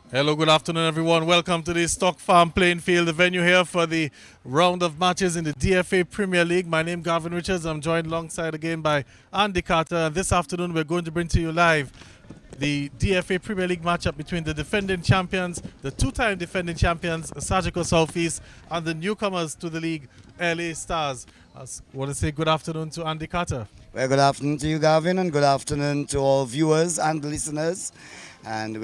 Hello, good afternoon, everyone. Welcome to the Stock Farm Playing Field, the venue here for the round of matches in the DFA Premier League. My name is Gavin Richards. I'm joined alongside again by Andy Carter. And this afternoon, we're going to bring to you live the DFA Premier League matchup between the defending champions, the two-time defending champions, Surgical Southeast, and the newcomers to the league, LA Stars. I want to say good afternoon to Andy Carter. Well, good afternoon to you, Gavin, and good afternoon to all viewers and listeners. And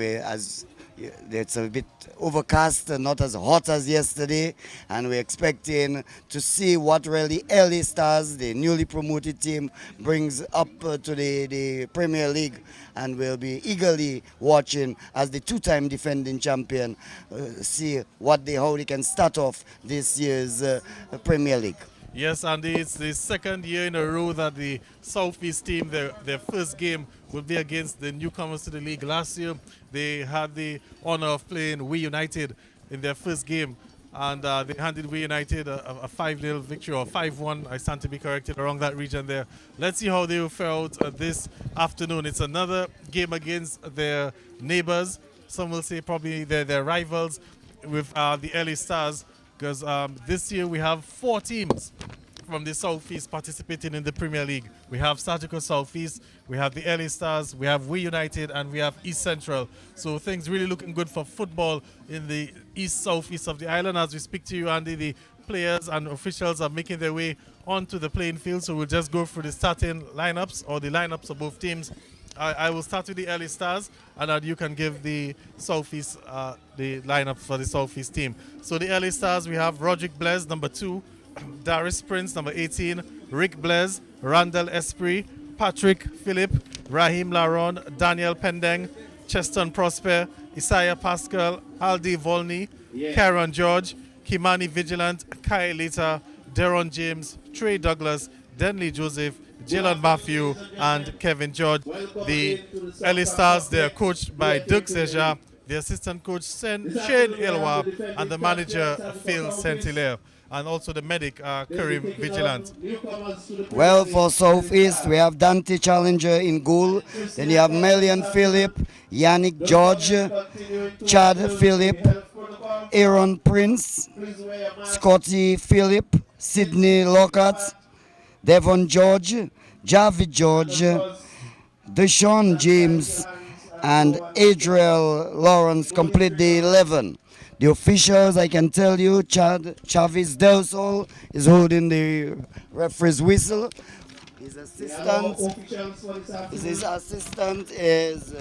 it's a bit overcast and not as hot as yesterday, and we're expecting to see what really LA Stars, the newly promoted team, brings up to the Premier League, and we'll be eagerly watching as the two-time defending champion see how they can start off this year's Premier League. Yes, Andy, it's the second year in a row that the Southeast team, their first game will be against the newcomers to the league. Last year, they had the honor of playing We United in their first game, and they handed We United a 5-0 victory, or 5-1, I stand to be corrected, around that region there. Let's see how they will fare out this afternoon. It's another game against their neighbors. Some will say probably their rivals with the LA Stars, because this year we have 4 teams from the Southeast participating in the Premier League. We have Surgical Southeast, we have the LA Stars, we have We United, and we have East Central. So things really looking good for football in the East-Southeast of the island. As we speak to you, Andy, the players and officials are making their way onto the playing field. So we'll just go through the starting lineups, or the lineups of both teams. I will start with the LA Stars, and then you can give the Southeast the lineup for the Southeast team. So the LA Stars, we have Roderick Blaise, number 2, Darius Prince, number 18, Rick Blaise, Randall Esprit, Patrick Phillip, Raheem Laron, Daniel Pendeng, Cheston Prosper, Isaiah Pascal, Aldi Volney, Karen George, Kimani Vigilant, Kai Lita, Deron James, Trey Douglas, Denley Joseph, Jalen Matthew, and Kevin George. The LA Stars, they are coached by Dirk Seja, the assistant coach Shane Ilwa, and the manager Phil Saint-Hilaire, and also the medic Karim Vigilant. Well, for Southeast, we have Dante Challenger in goal. Then you have Melian Phillip, Yannick George, Chad Phillip, Aaron Prince, Scotty Phillip, Sydney Lockhart, Devon George, Javid George, Deshaun James, and Adriel Lawrence complete the 11. The officials, I can tell you, Chavis Del Sol is holding the referee's whistle. His assistant is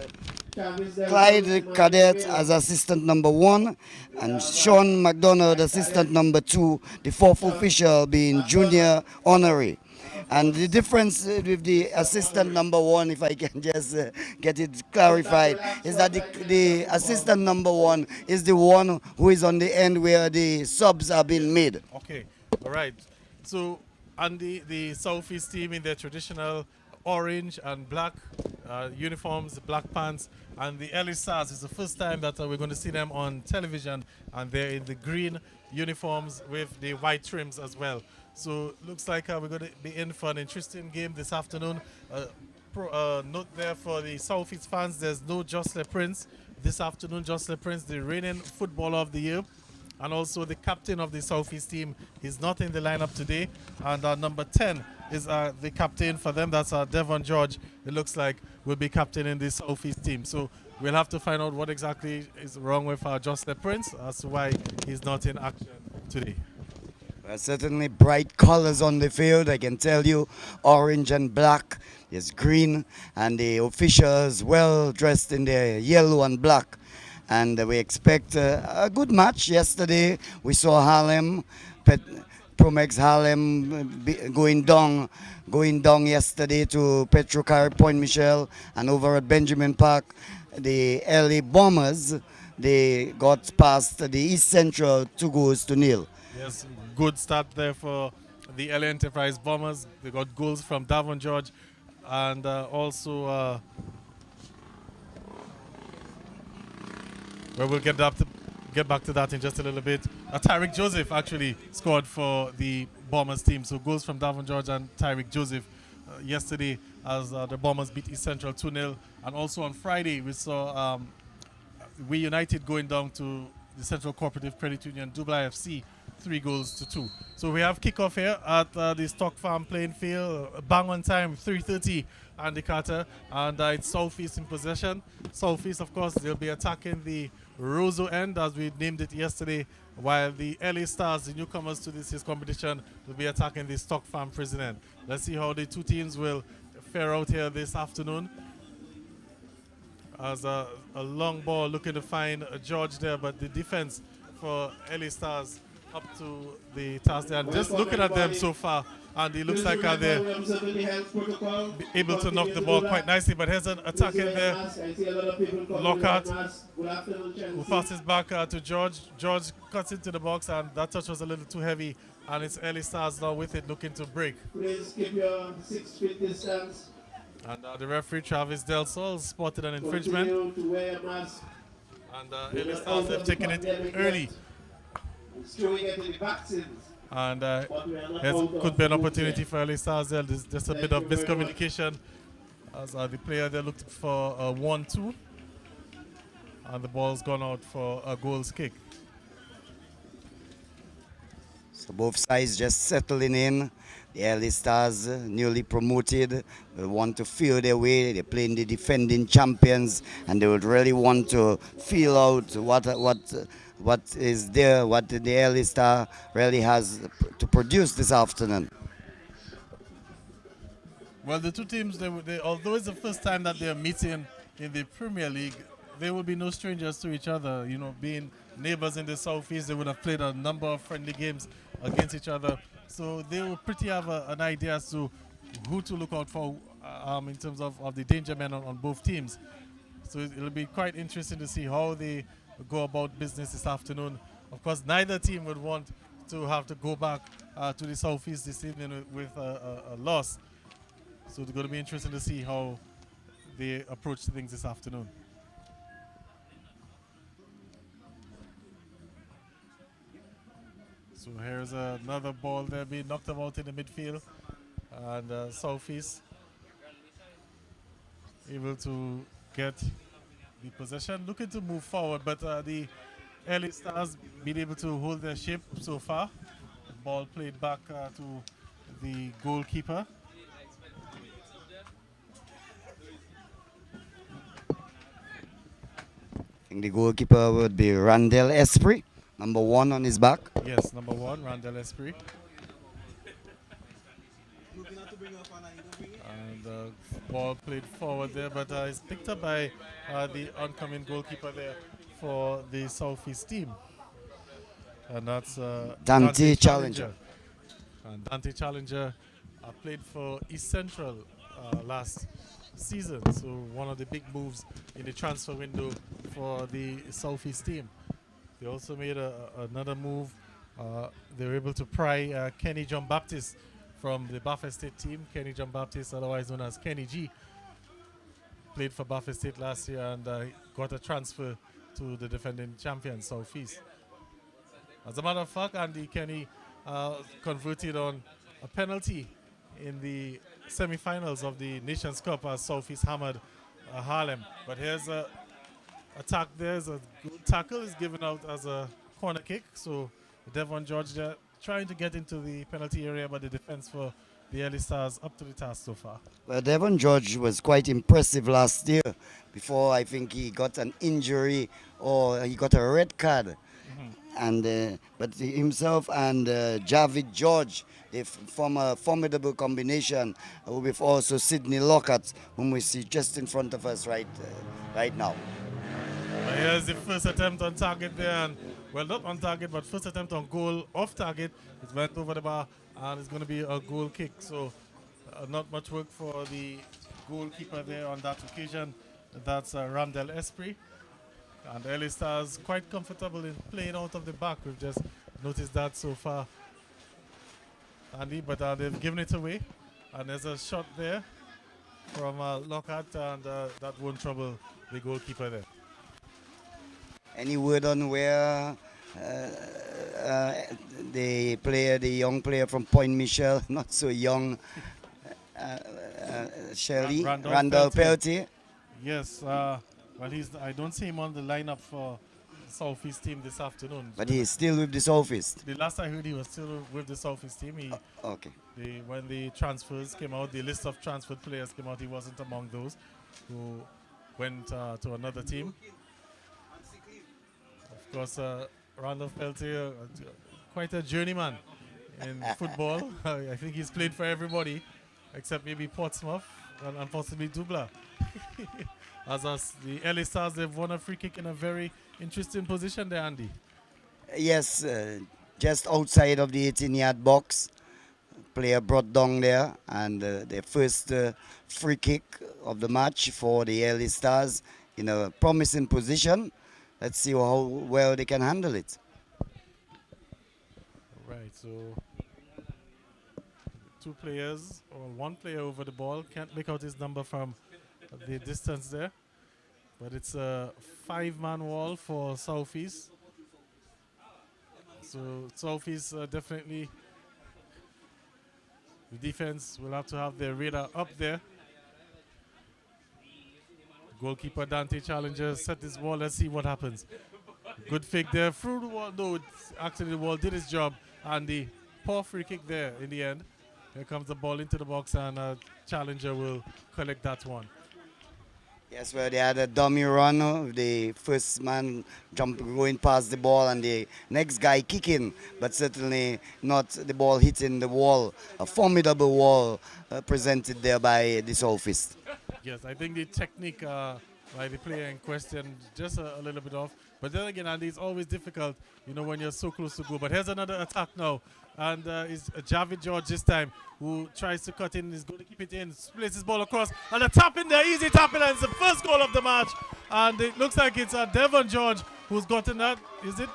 Clyde Cadet as assistant number 1, and Sean McDonald, assistant number 2, the 4th official being Junior Honorary. And the difference with the assistant number 1, if I can just get it clarified, is that the assistant number 1 is the one who is on the end where the subs are being made. Okay, all right. So, Andy, the Southeast team in their traditional orange and black uniforms, black pants, and the LA Stars is the first time that we're going to see them on television, and they're in the green uniforms with the white trims as well. So looks like we're going to be in for an interesting game this afternoon. Note there for the Southeast fans, there's no Jocelyn Prince this afternoon. Jocelyn Prince, the reigning footballer of the year, and also the captain of the Southeast team, is not in the lineup today. And number 10 is the captain for them. That's Devon George. It looks like will be captain in the Southeast team. So we'll have to find out what exactly is wrong with Jocelyn Prince as to why he's not in action today. Certainly bright colors on the field, I can tell you. Orange and black, there's green, and the officials well dressed in their yellow and black. And we expect a good match. Yesterday we saw Harlem, Promex Harlem going down yesterday to Petrocar Point Michel, and over at Benjamin Park, the LA Bombers, they got past the East Central 2-0. Yes, good start there for the LA Enterprise Bombers. They got goals from Davon George, and also we'll get back to that in just a little bit. Tyreek Joseph actually scored for the Bombers team. So goals from Davon George and Tyreek Joseph yesterday as the Bombers beat East Central 2-0. And also on Friday we saw We United going down to the Central Cooperative Credit Union, Dubai FC, 3-2. So we have kickoff here at the Stock Farm playing field, bang on time, 3:30, Andy Carter, and it's Southeast in possession. Southeast, of course, they'll be attacking the Roseau end, as we named it yesterday, while the LA Stars, the newcomers to this year's competition, will be attacking the Stock Farm prison end. Let's see how the two teams will fare out here this afternoon. As a long ball looking to find George there, but the defense for LA Stars up to the task there. And just looking at them so far, and it looks like they're able to knock the ball quite nicely. But here's an attack in there. Lockhart, who passes back to George. George cuts into the box, and that touch was a little too heavy. And it's LA Stars now with it, looking to break. Please keep your 6 feet distance. And the referee, Travis Del Sol, spotted an infringement. To wear a mask. And LA Stars have taken it early. And there could be an opportunity for LA Stars there. There's just a bit of miscommunication as the player there looked for a 1-2. And the ball's gone out for a goals kick. So both sides just settling in. The LA Stars, newly promoted, will want to feel their way. They're playing the defending champions, and they would really want to feel out what is there, what the LA Star really has to produce this afternoon. Well, the two teams, although it's the first time that they're meeting in the Premier League, they will be no strangers to each other. You know, being neighbors in the Southeast, they would have played a number of friendly games against each other. So they will pretty have an idea as to who to look out for in terms of the danger men on both teams. So it'll be quite interesting to see how they go about business this afternoon. Of course, neither team would want to have to go back to the Southeast this evening with a loss. So it's going to be interesting to see how they approach things this afternoon. So here's another ball there being knocked about in the midfield. And Southeast able to get the possession, looking to move forward, but the LA Stars been able to hold their shape so far. The ball played back to the goalkeeper. I think the goalkeeper would be Randall Esprit, number 1 on his back. Yes, number 1, Randall Esprit. And the ball played forward there, but it's picked up by the oncoming goalkeeper there for the Southeast team. And that's Dante Challenger. And Dante Challenger played for East Central last season, so one of the big moves in the transfer window for the Southeast team. They also made another move. They were able to pry Kenny John Baptist from the Baffin State team. Kenny John Baptist, otherwise known as Kenny G, played for Baffin State last year and got a transfer to the defending champion Southeast. As a matter of fact, Andy, Kenny converted on a penalty in the semi-finals of the Nations Cup as Southeast hammered Harlem. But here's a attack. There's a good tackle is given out as a corner kick. So Devon George there trying to get into the penalty area, but the defense for the LA Stars up to the task so far. Well, Devon George was quite impressive last year before I think he got an injury or he got a red card. And but himself and Javid George, they form a formidable combination with also Sidney Lockhart, whom we see just in front of us right now. Here's the first attempt on target there, and well, not on target, but first attempt on goal off target. It went over the bar, and it's going to be a goal kick. So not much work for the goalkeeper there on that occasion. That's Randall Esprit. And the LA Stars quite comfortable in playing out of the back. We've just noticed that so far, Andy, but they've given it away. And there's a shot there from Lockhart, and that won't trouble the goalkeeper there. Any word on where the young player from Point Michel, not so young, Shirley, Randall Peltier? Yes, Well, I don't see him on the lineup for the Southeast team this afternoon. But he is still with the Southeast. The last I heard, he was still with the Southeast team. Okay. When the transfers came out, the list of transferred players came out, he wasn't among those who went to another team. Of course, Randolph Peltier, quite a journeyman in football. I think he's played for everybody except maybe Portsmouth and possibly Dubla. As us, the LA Stars, they've won a free kick in a very interesting position there, Andy. Yes, just outside of the 18-yard box. Player brought down there, and the first free kick of the match for the LA Stars in a promising position. Let's see how well they can handle it. Right, so two players, or one player over the ball, can't make out his number from the distance there. But it's a 5-man wall for Southeast. So Southeast definitely, the defense will have to have their radar up there. Goalkeeper Dante Challenger set this wall. Let's see what happens. Good fake there through the wall. No, actually the wall did its job. And the poor free kick there in the end. Here comes the ball into the box, and Challenger will collect that one. Yes, well, they had a dummy run. The first man going past the ball and the next guy kicking, but certainly not the ball hitting the wall. A formidable wall presented there by the Southeast. Yes, I think the technique by the player in question just a little bit off. But then again, Andy, it's always difficult, you know, when you're so close to goal. But here's another attack now. And it's Javid George this time who tries to cut in. He's going to keep it in. Places his ball across. And a tap in there. Easy tap in. And it's the first goal of the match. And it looks like it's Devon George who's gotten that. Is it?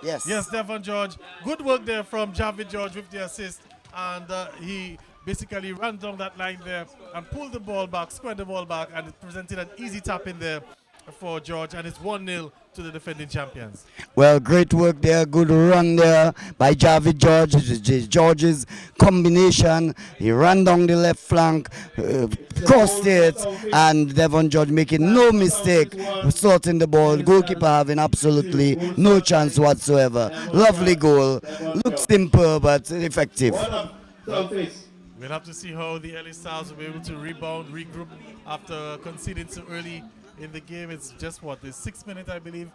Yes. Yes, Devon George. Good work there from Javid George with the assist. And he basically ran down that line there and pulled the ball back, squared the ball back, and it presented an easy tap in there for George. And it's 1-0 to the defending champions. Well, great work there. Good run there by Javid George. George's combination. He ran down the left flank, crossed it, and Devon George making no mistake, sorting the ball. Goalkeeper having absolutely no chance whatsoever. Lovely goal. Looks simple but effective. We'll have to see how the LA Stars will be able to rebound, regroup after conceding so early in the game. It's just what, the 6th minute, I believe.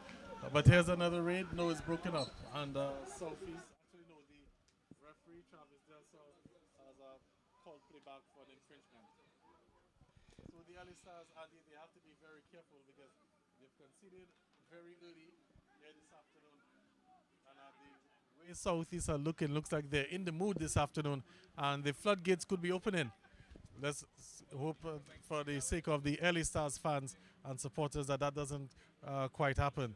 But here's another raid. No, it's broken up. And Southeast, actually, no, the referee, Travis Delson, has called play back for the infringement. So the LA Stars, Andy, they have to be very careful because they've conceded very early here this afternoon. And the way Southeast are looking, looks like they're in the mood this afternoon. And the floodgates could be opening. Let's hope for the sake of the LA Stars fans and supporters that doesn't quite happen.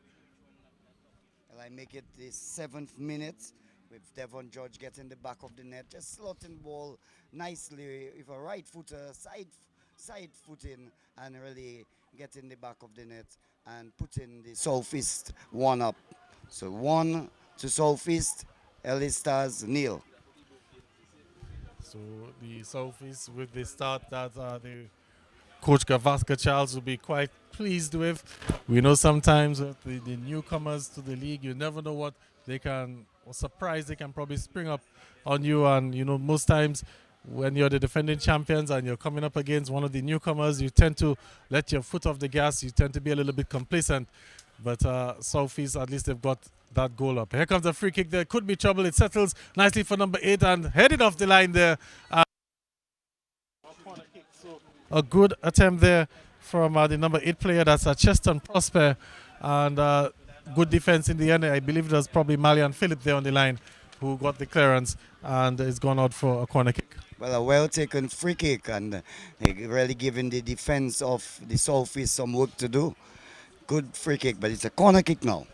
Well, I make it the 7th minute with Devon George getting the back of the net, just slotting the ball nicely with a right footer, side footing, and really getting the back of the net and putting the Southeast 1 up. So 1 to Southeast, LA Stars 0. So the Southeast with the start that the Coach Gavaskar Charles will be quite pleased with. We know sometimes with the newcomers to the league, you never know what they can, or surprise they can probably spring up on you. And you know, most times when you're the defending champions and you're coming up against one of the newcomers, you tend to let your foot off the gas. You tend to be a little bit complacent. But Southeast, at least they've got that goal up. Here comes the free kick. There could be trouble. It settles nicely for number 8 and headed off the line there. A good attempt there from the number 8 player. That's Cheston Prosper. And good defense in the end. I believe it was probably Malian Phillip there on the line who got the clearance and is gone out for a corner kick. Well, a well-taken free kick, and really giving the defense of the Southeast some work to do. Good free kick, but it's a corner kick now.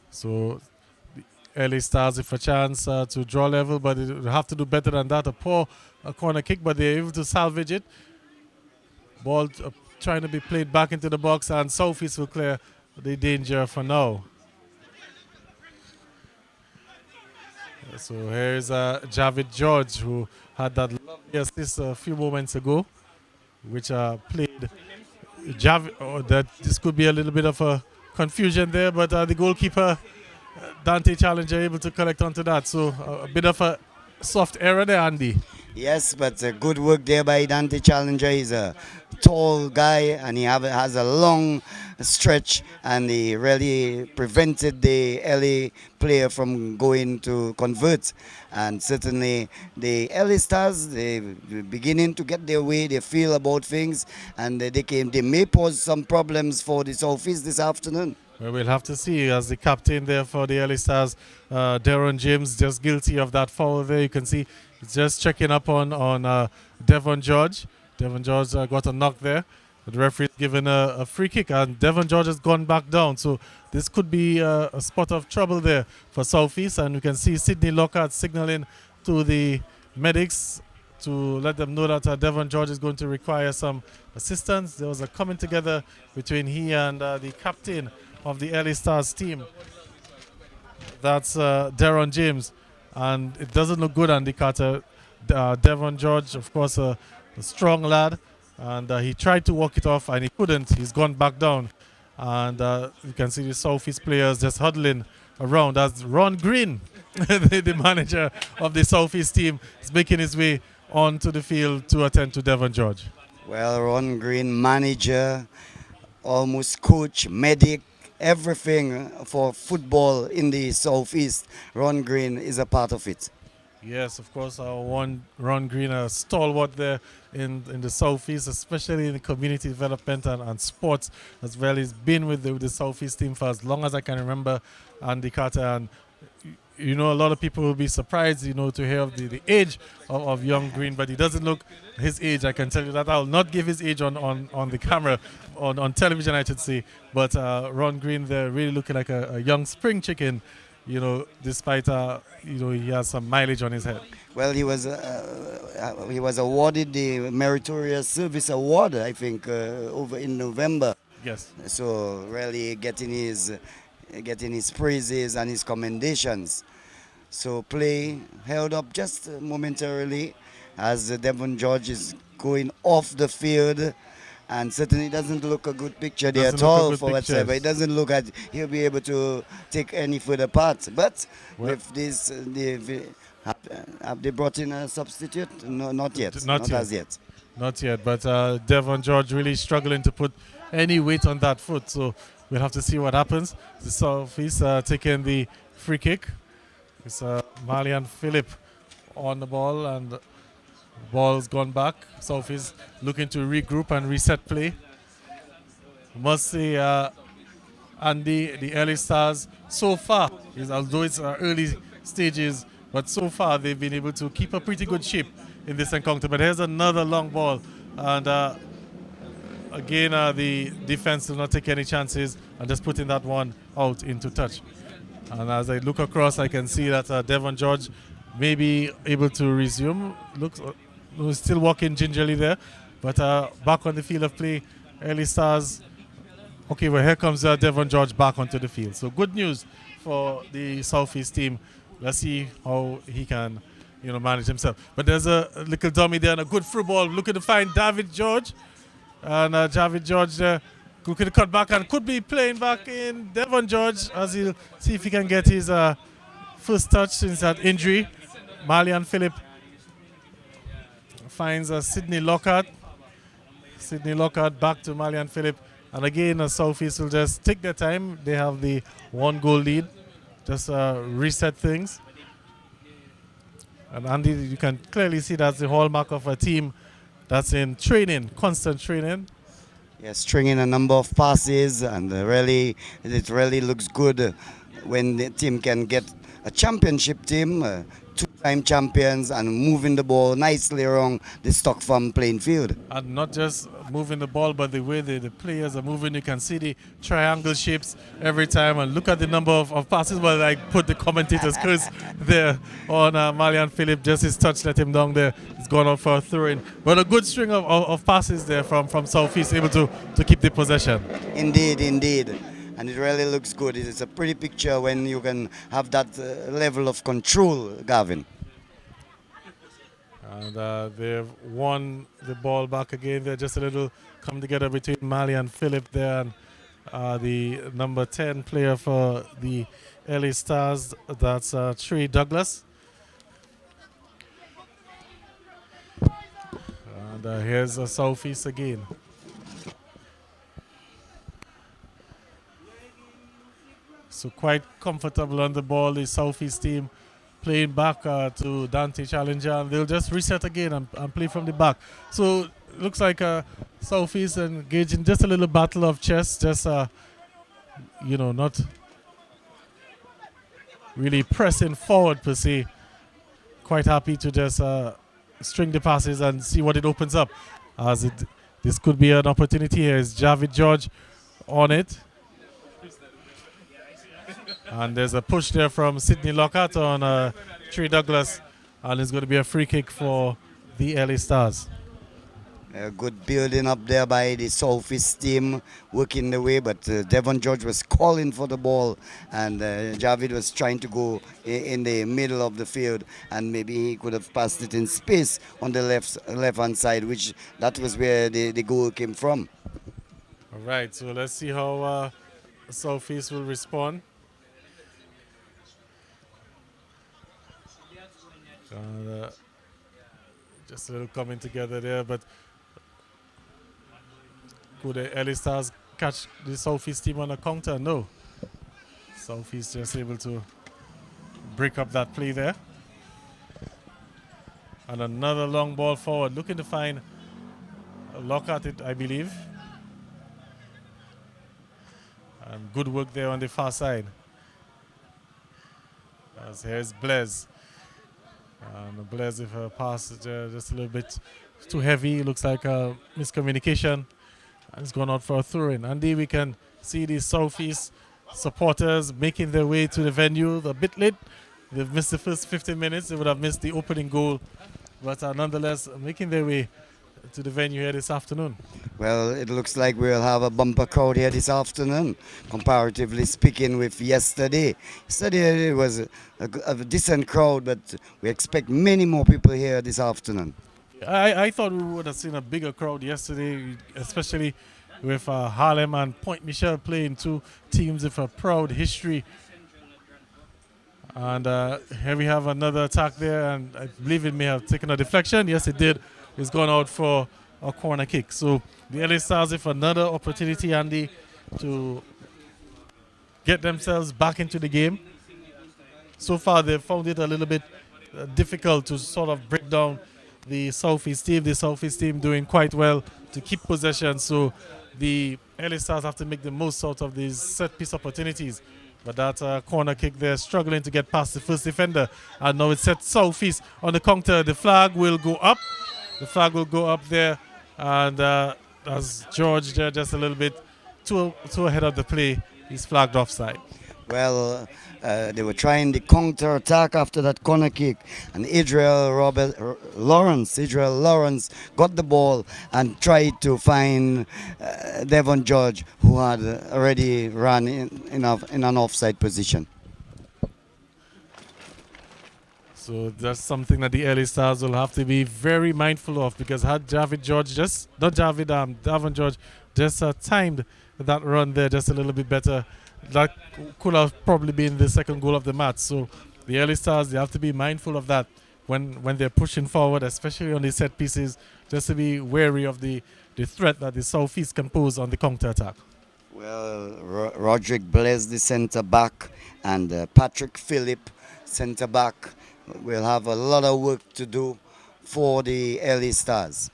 So the LA Stars with a chance to draw level, but it will have to do better than that. A poor corner kick, but they're able to salvage it. Ball trying to be played back into the box, and Southeast will clear the danger for now. So here's Javid George, who had that lovely assist a few moments ago, which played that this could be a little bit of a confusion there, but the goalkeeper Dante Challenger able to collect onto that. So a bit of a soft error there, Andy. Yes, but good work there by Dante Challenger. He's a tall guy and he has a long stretch, and he really prevented the LA player from going to convert. And certainly the LA Stars, they beginning to get their way, they feel about things, and they may pose some problems for the Southeast this afternoon. Well, we'll have to see, as the captain there for the LA Stars, Deron James, just guilty of that foul there. You can see he's just checking up on Devon George. Devon George got a knock there. The referee's given a free kick, and Devon George has gone back down. So this could be a spot of trouble there for Southeast. And we can see Sidney Lockhart signaling to the medics to let them know that Devon George is going to require some assistance. There was a coming together between he and the captain of the LA Stars team. That's Deron James, and it doesn't look good, Andy Carter. Devon George, of course, a strong lad, and he tried to walk it off and he couldn't. He's gone back down, and you can see the Southeast players just huddling around as Ron Green, the manager of the Southeast team, is making his way onto the field to attend to Devon George. Well, Ron Green, manager, almost coach, medic, everything for football in the Southeast. Ron Green is a part of it. Yes, of course, Ron Green, a stalwart there in the Southeast, especially in the community development and sports as well. He's been with the Southeast team for as long as I can remember, Andy Carter. And you know, a lot of people will be surprised, you know, to hear of the age of young Green, but he doesn't look his age. I can tell you that. I'll not give his age on the camera, on television, I should say. But Ron Green, they're really looking like a young spring chicken, you know, despite, you know, he has some mileage on his head. Well, he was awarded the Meritorious Service Award, I think, over in November. Yes. So really getting his praises and his commendations. So play held up just momentarily as Devon George is going off the field, and certainly doesn't look a good picture there at all for whatsoever. It doesn't look like he'll be able to take any further part. But with this, have they brought in a substitute? No, not yet. Not as yet. Not yet. But Devon George really struggling to put any weight on that foot. So we'll have to see what happens. The Southeast taking the free kick. It's Malian Philip on the ball, and the ball's gone back. Southeast looking to regroup and reset play. Must say, Andy, the LA Stars so far, although it's early stages, but so far they've been able to keep a pretty good shape in this encounter. But here's another long ball, and again, the defense will not take any chances and just putting that one out into touch. And as I look across, I can see that Devon George may be able to resume. Looks still walking gingerly there, but back on the field of play, LA Stars. Okay, well, here comes Devon George back onto the field. So good news for the Southeast team. Let's see how he can, you know, manage himself. But there's a little dummy there and a good through ball. Looking to find David George. And David George could cut back and could be playing back in. Devon George, as he'll see if he can get his first touch since that injury. Malian Philip finds Sidney Lockhart. Sidney Lockhart back to Malian Philip. And again, Southeast will just take their time. They have the 1-goal lead. Just reset things. And Andy, you can clearly see that's the hallmark of a team that's in training, constant training. Yes, stringing a number of passes, and it really looks good when the team can get a championship team, two-time champions, and moving the ball nicely around the Stock Farm playing field. And not just moving the ball, but the way the players are moving. You can see the triangle shapes every time, and look at the number of passes. Well, I put the commentator's curse there on Malian Philip. Just his touch let him down there. He's gone out for a throw-in. But a good string of passes there from Southeast, able to keep the possession. Indeed, indeed. And it really looks good. It's a pretty picture when you can have that level of control, Gavin. And they've won the ball back again. They're just a little come together between Mali and Philip there. And the number 10 player for the LA Stars, that's Trey Douglas. And here's Southeast again. So quite comfortable on the ball, the Southeast team playing back to Dante Challenger, and they'll just reset again and play from the back. So it looks like Southeast engaging just a little battle of chess, just not really pressing forward per se. Quite happy to just string the passes and see what it opens up. This could be an opportunity here. Is Javid George on it? And there's a push there from Sidney Lockhart on Trey Douglas, and it's going to be a free kick for the LA Stars. Good building up there by the Southeast team, working the way, but Devon George was calling for the ball, and Javid was trying to go in the middle of the field, and maybe he could have passed it in space on the left-hand side, which that was where the goal came from. All right, so let's see how Southeast will respond. Just a little coming together there, but could the LA Stars catch the Southeast team on a counter? No. Southeast just able to break up that play there. And another long ball forward, looking to find a lock at it, I believe. And good work there on the far side. As here's Blaise. And Blaise with a pass just a little bit too heavy. Looks like a miscommunication. And it's gone out for a throw-in. And there we can see the Southeast supporters making their way to the venue. A bit late. They've missed the first 15 minutes. They would have missed the opening goal. But nonetheless, making their way to the venue here this afternoon. Well, it looks like we'll have a bumper crowd here this afternoon, comparatively speaking with yesterday. Yesterday it was a decent crowd, but we expect many more people here this afternoon. I thought we would have seen a bigger crowd yesterday, especially with Harlem and Point Michel playing two teams with a proud history. And here we have another attack there, and I believe it may have taken a deflection. Yes, it did. It's gone out for a corner kick. So the LA Stars with another opportunity, Andy, to get themselves back into the game. So far, they've found it a little bit difficult to sort of break down the Southeast team. The Southeast team doing quite well to keep possession. So the LA Stars have to make the most out of these set-piece opportunities. But that corner kick there, struggling to get past the first defender. And now it's set Southeast on the counter. The flag will go up. The flag will go up there. And as George there just a little bit too ahead of the play, he's flagged offside. Well, they were trying the counter attack after that corner kick, and Israel Lawrence got the ball and tried to find Devon George, who had already run in an offside position. So that's something that the LA Stars will have to be very mindful of, because had Devon George just timed that run there just a little bit better, that could have probably been the second goal of the match. So the LA Stars, they have to be mindful of that when they're pushing forward, especially on the set pieces, just to be wary of the threat that the Southeast can pose on the counter attack. Well, Roderick Blaise, the centre back, and Patrick Phillip, centre back, will have a lot of work to do for the LA Stars.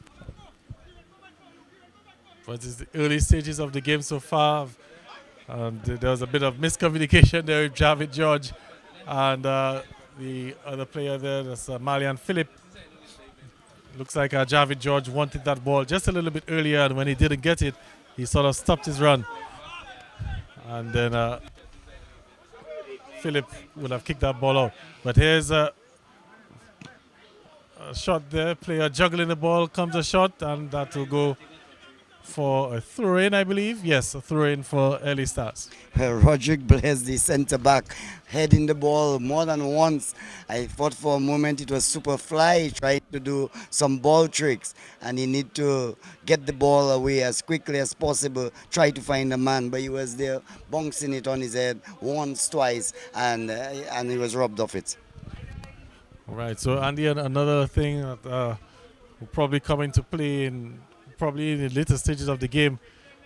But it's the early stages of the game so far. And there was a bit of miscommunication there with Javid George and the other player there, that's Malian Philip. Looks like Javid George wanted that ball just a little bit earlier, and when he didn't get it, he sort of stopped his run. And then Philip would have kicked that ball out. But here's a shot there, player juggling the ball, comes a shot, and that will go for a throw-in, I believe. Yes, a throw-in for Early Stars. Roderick Blaise, the centre back, heading the ball more than once. I thought for a moment it was Superfly trying to do some ball tricks, and he need to get the ball away as quickly as possible, try to find a man, but he was there bouncing it on his head once, twice, and he was robbed of it. All right. So Andy, another thing that will probably come into play probably in the later stages of the game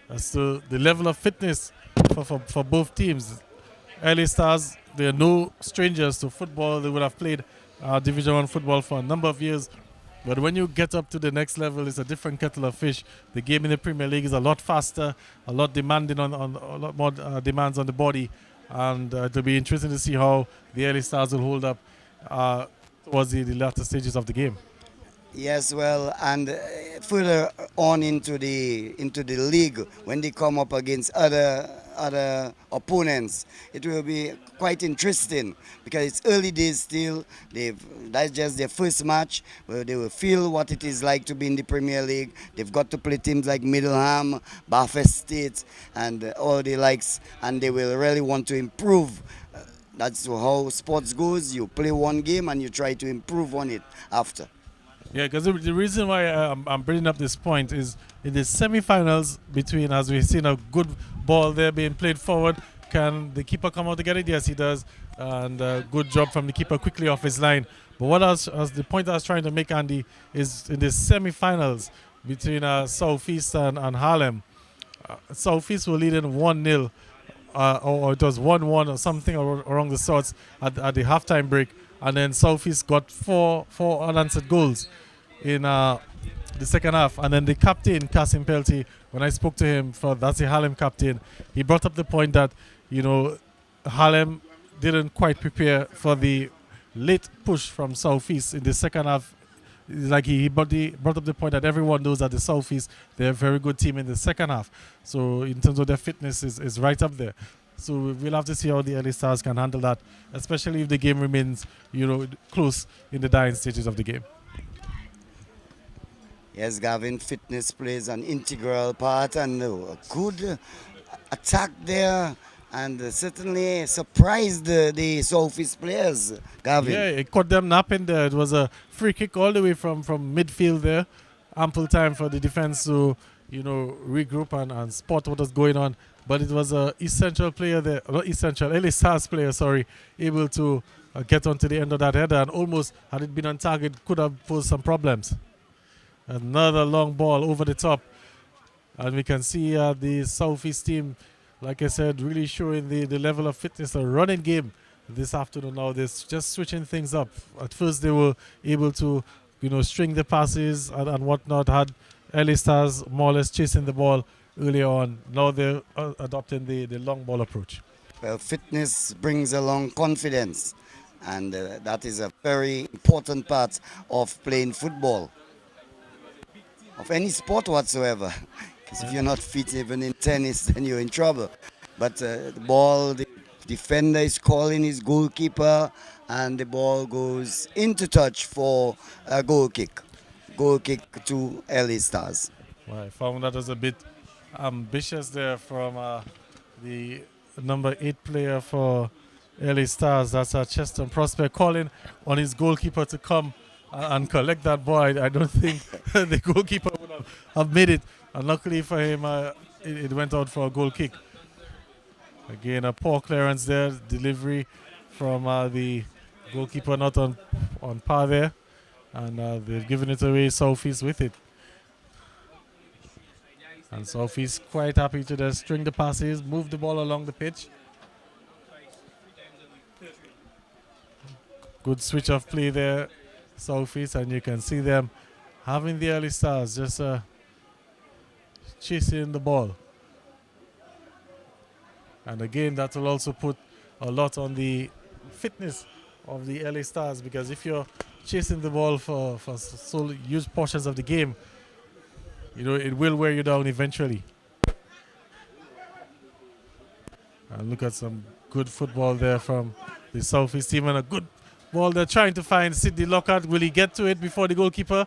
as to the level of fitness for both teams. Early Stars, they are no strangers to football. They would have played Division 1 football for a number of years. But when you get up to the next level, it's a different kettle of fish. The game in the Premier League is a lot faster, a lot demanding on a lot more demands on the body. And it'll be interesting to see how the Early Stars will hold up towards the latter stages of the game. Yes, well, and further on into the league, when they come up against other opponents, it will be quite interesting because it's early days still. That's just their first match where they will feel what it is like to be in the Premier League. They've got to play teams like Middleham, Bath State, and all the likes, and they will really want to improve. That's how sports goes. You play one game and you try to improve on it after. Yeah, because the reason why I'm bringing up this point is in the semi-finals between, as we've seen a good ball there being played forward, can the keeper come out to get it? Yes, he does. And good job from the keeper quickly off his line. But what else, as the point I was trying to make, Andy, is in the semi-finals between Southeast and Harlem, Southeast were leading 1-0, or it was 1-1 or something around the sorts at the halftime break. And then Southeast got four unanswered goals in the second half. And then the captain, Kasim Pelty, when I spoke to him, that's the Harlem captain, he brought up the point that, Harlem didn't quite prepare for the late push from Southeast in the second half. Like he brought up the point that everyone knows that the Southeast, they're a very good team in the second half. So in terms of their fitness is right up there. So we'll have to see how the Early Stars can handle that, especially if the game remains, close in the dying stages of the game. Yes, Gavin, fitness plays an integral part, and a good attack there, and certainly surprised the Southeast players, Gavin. Yeah, it caught them napping there. It was a free kick all the way from midfield there. Ample time for the defense to, regroup and spot what was going on. But it was an essential player there, not essential, Early Stars player, sorry, able to get onto the end of that header, and almost, had it been on target, could have posed some problems. Another long ball over the top. And we can see the Southeast team, like I said, really showing the level of fitness, a running game this afternoon now. They're just switching things up. At first they were able to, string the passes and whatnot, had Early Stars more or less chasing the ball early on. Now they're adopting the long ball approach. Well, fitness brings along confidence, and that is a very important part of playing football, of any sport whatsoever. Because if you're not fit even in tennis, then you're in trouble. But the ball, the defender is calling his goalkeeper, and the ball goes into touch for a goal kick. Goal kick to Early Stars. Well, I found that was a bit ambitious there from the number 8 player for Early Stars. That's Chester Prospect calling on his goalkeeper to come and collect that ball. I don't think the goalkeeper would have made it. And luckily for him, it went out for a goal kick. Again, a poor clearance there. Delivery from the goalkeeper not on par there. And they've given it away, Southeast with it. And Southeast quite happy to just string the passes, move the ball along the pitch. Good switch of play there, Southeast, and you can see them having the Early Stars just chasing the ball. And again, that will also put a lot on the fitness of the Early Stars, because if you're chasing the ball for so huge portions of the game, it will wear you down eventually. And look at some good football there from the Southeast team, and a good ball they're trying to find Sidney Lockhart. Will he get to it before the goalkeeper?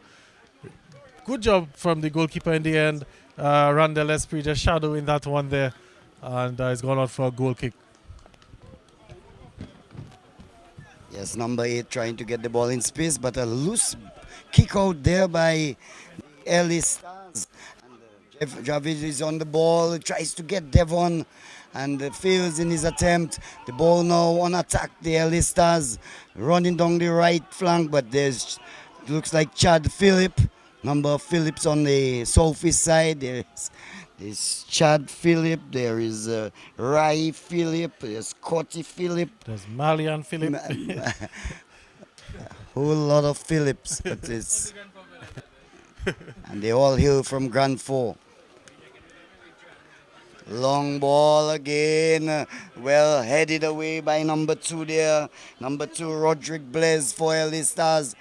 Good job from the goalkeeper in the end. Randall Esprit just shadowing that one there, and he's gone out for a goal kick. Yes, number 8 trying to get the ball in space, but a loose kick out there by Ellis Stars. And Javid is on the ball, tries to get Devon, and fails in his attempt. The ball now on attack. The Ellis Stars running down the right flank, but there's looks like Chad Phillip. Number of Phillips on the southeast side. There's Chad Phillip. There is Rai Phillip. There's Scotty Phillip. There's Malian Phillip. Whole lot of Phillips, but it's and they all hail from Grand 4. Long ball again, well headed away by number 2 there. Number 2, Roderick Blaise for LA Stars.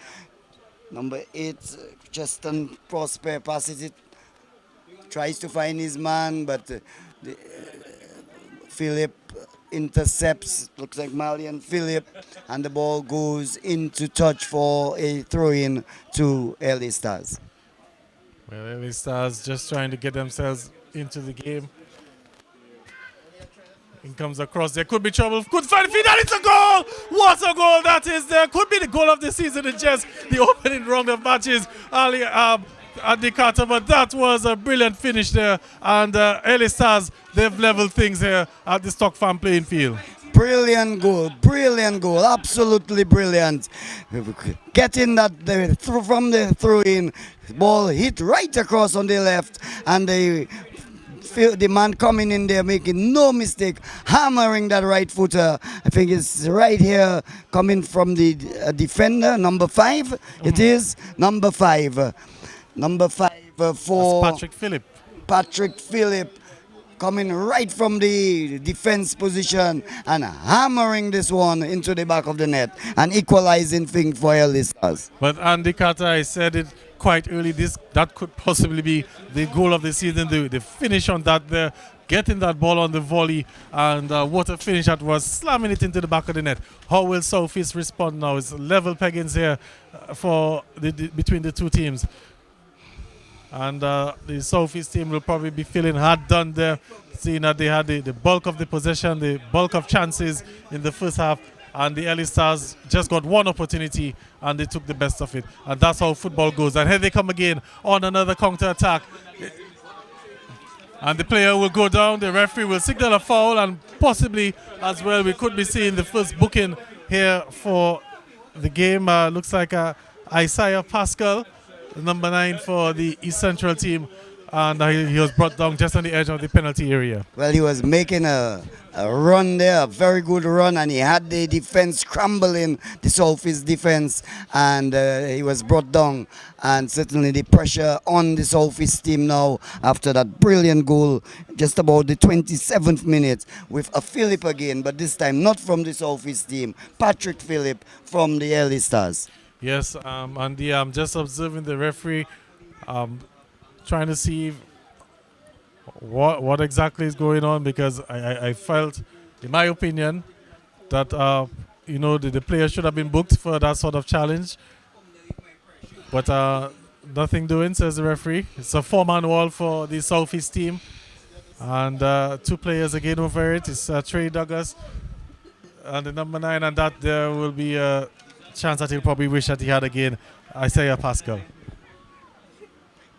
Number 8, Justin Prosper passes it, tries to find his man, but Philip intercepts, looks like Malian Philip, and the ball goes into touch for a throw-in to LA Stars. Well, LA Stars just trying to get themselves into the game. In comes across, there could be trouble. Could find feet, and it's a goal! What a goal that is there! Could be the goal of the season in just the opening round of matches. Ali Andy Carter, but that was a brilliant finish there. And LA Stars, they've leveled things here at the Stock Farm playing field. Brilliant goal, absolutely brilliant. Getting that from the throw-in, ball hit right across on the left, and the man coming in there making no mistake, hammering that right footer. I think it's right here coming from the defender, number 5. It is number 5. Number 5 for that's Patrick Phillip. Patrick Phillip coming right from the defense position and hammering this one into the back of the net, an equalizing thing for LA Stars. But Andy Carter, I said it quite early, that could possibly be the goal of the season, the finish on that there, getting that ball on the volley, and what a finish that was, slamming it into the back of the net. How will Southeast respond now? It's level peggings here for between the two teams. And the Southeast team will probably be feeling hard done there, seeing that they had the bulk of the possession, the bulk of chances in the first half, and the LA Stars just got one opportunity and they took the best of it. And that's how football goes. And here they come again on another counter-attack. And the player will go down, the referee will signal a foul, and possibly as well we could be seeing the first booking here for the game. Looks like Isaiah Pascal, number 9 for the East Central team, and he was brought down just on the edge of the penalty area. Well, he was making a run there, a very good run, and he had the defense scrambling, the Southeast defense, and he was brought down. And certainly the pressure on the Southeast team now after that brilliant goal, just about the 27th minute, with a Phillip again, but this time not from the Southeast team, Patrick Phillip from the LA Stars. Yes, and I'm just observing the referee, trying to see what exactly is going on, because I felt, in my opinion, that the player should have been booked for that sort of challenge. But nothing doing, says the referee. It's a 4-man wall for the Southeast team, and 2 players again over it. It's Trey Douglas and the number 9, and that there will be a chance that he'll probably wish that he had again, Isaiah Pascal.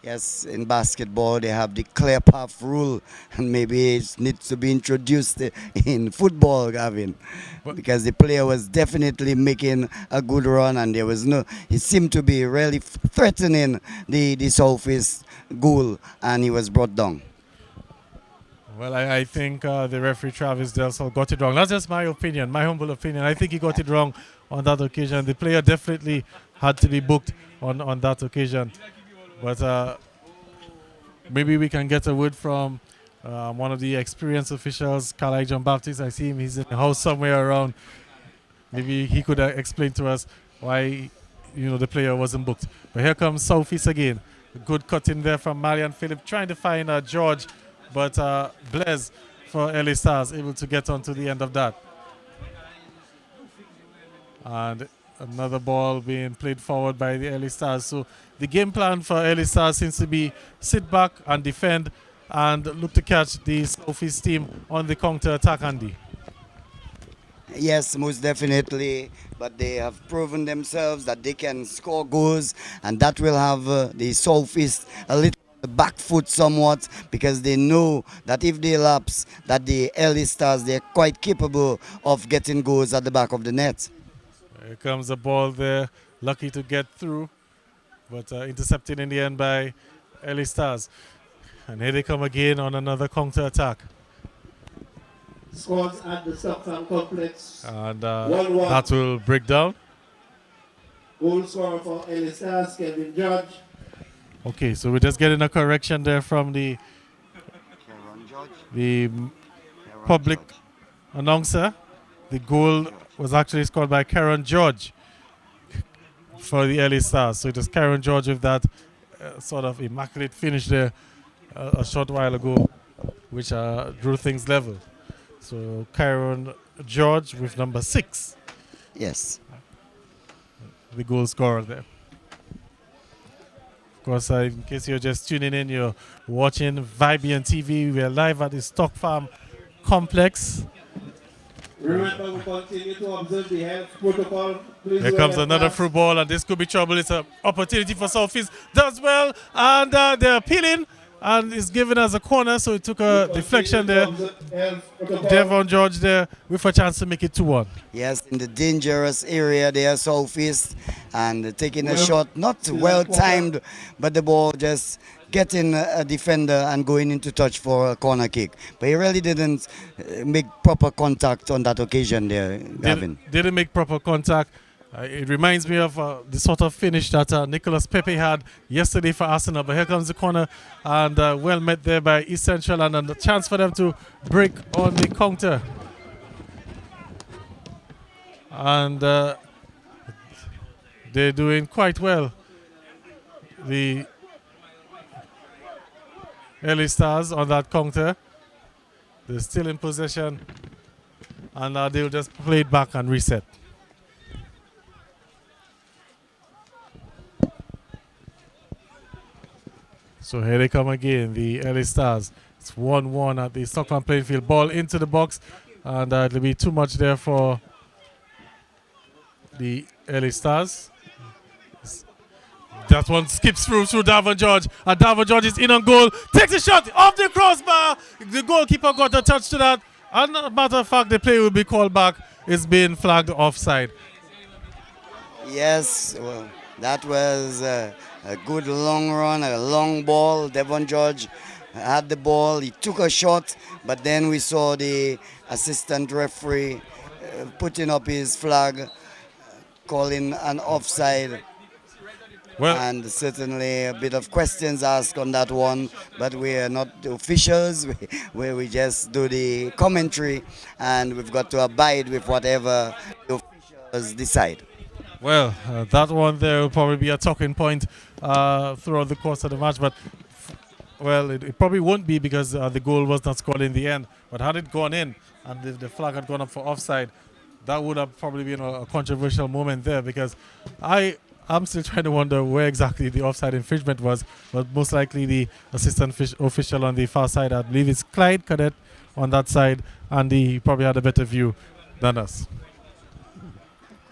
Yes, in basketball they have the clear path rule, and maybe it needs to be introduced in football, Gavin, because the player was definitely making a good run, and he seemed to be really threatening the Southeast goal, and he was brought down. Well, I think the referee Travis Delsol got it wrong. That's just my opinion, my humble opinion. I think he got it wrong on that occasion. The player definitely had to be booked on that occasion. But maybe we can get a word from one of the experienced officials, Kalai John Baptist. I see him, he's in the house somewhere around. Maybe he could explain to us why the player wasn't booked. But here comes Southeast again. A good cut in there from Malian Phillip, trying to find George, but Blaise for LA Stars able to get on to the end of that. And another ball being played forward by the Early Stars. So the game plan for Early Stars seems to be sit back and defend and look to catch the Southeast team on the counter attack, Andy. Yes, most definitely. But they have proven themselves that they can score goals, and that will have the Southeast a little on the back foot somewhat, because they know that if they lapse, that the Early Stars, they're quite capable of getting goals at the back of the net. Here comes the ball there, lucky to get through, but intercepted in the end by Early Stars. And here they come again on another counter attack. Scores at the Stock Farm Complex. And 1-1. that will break down. Goal scorer for Early Stars, Kevin George. Okay, so we're just getting a correction there from the public announcer. The goal was actually scored by Karen George for the Early Stars. So it was Karen George with that sort of immaculate finish there a short while ago, which drew things level. So Karen George with number 6. Yes. The goal scorer there. Of course, in case you're just tuning in, you're watching Vibian TV. We're live at the Stock Farm Complex. Remember, we continue to observe the health protocol. Please Here wear comes your another mask. through ball, and this could be trouble. It's an opportunity for Southeast. Does well, and they're appealing, and it's giving us a corner, so it took a deflection there. Devon George there with a chance to make it 2-1. Yes, in the dangerous area there, Southeast, and taking a shot, not well timed, but the ball just getting a defender and going into touch for a corner kick. But he really didn't make proper contact on that occasion there, Gavin. Didn't make proper contact. It reminds me of the sort of finish that Nicolas Pepe had yesterday for Arsenal. But here comes the corner, and well met there by East Central, and a chance for them to break on the counter. And they're doing quite well. The Early Stars on that counter. They're still in possession, and they'll just play it back and reset. So here they come again, the Early Stars. It's 1-1 at the Stockland playing field. Ball into the box, and it'll be too much there for the Early Stars. That one skips through Davon George, and Davon George is in on goal. Takes a shot off the crossbar. The goalkeeper got a touch to that. And as a matter of fact, the play will be called back. It's being flagged offside. Yes, well, that was a good long run, a long ball. Devon George had the ball. He took a shot, but then we saw the assistant referee putting up his flag, calling an offside. Well, and certainly a bit of questions asked on that one, but we are not the officials. We just do the commentary, and we've got to abide with whatever the officials decide. well, that one there will probably be a talking point throughout the course of the match, but well, it probably won't be because the goal was not scored in the end. But had it gone in and the flag had gone up for offside, that would have probably been a controversial moment there, because I'm still trying to wonder where exactly the offside infringement was, but most likely the assistant official on the far side, I believe it's Clyde Cadet on that side, and he probably had a better view than us.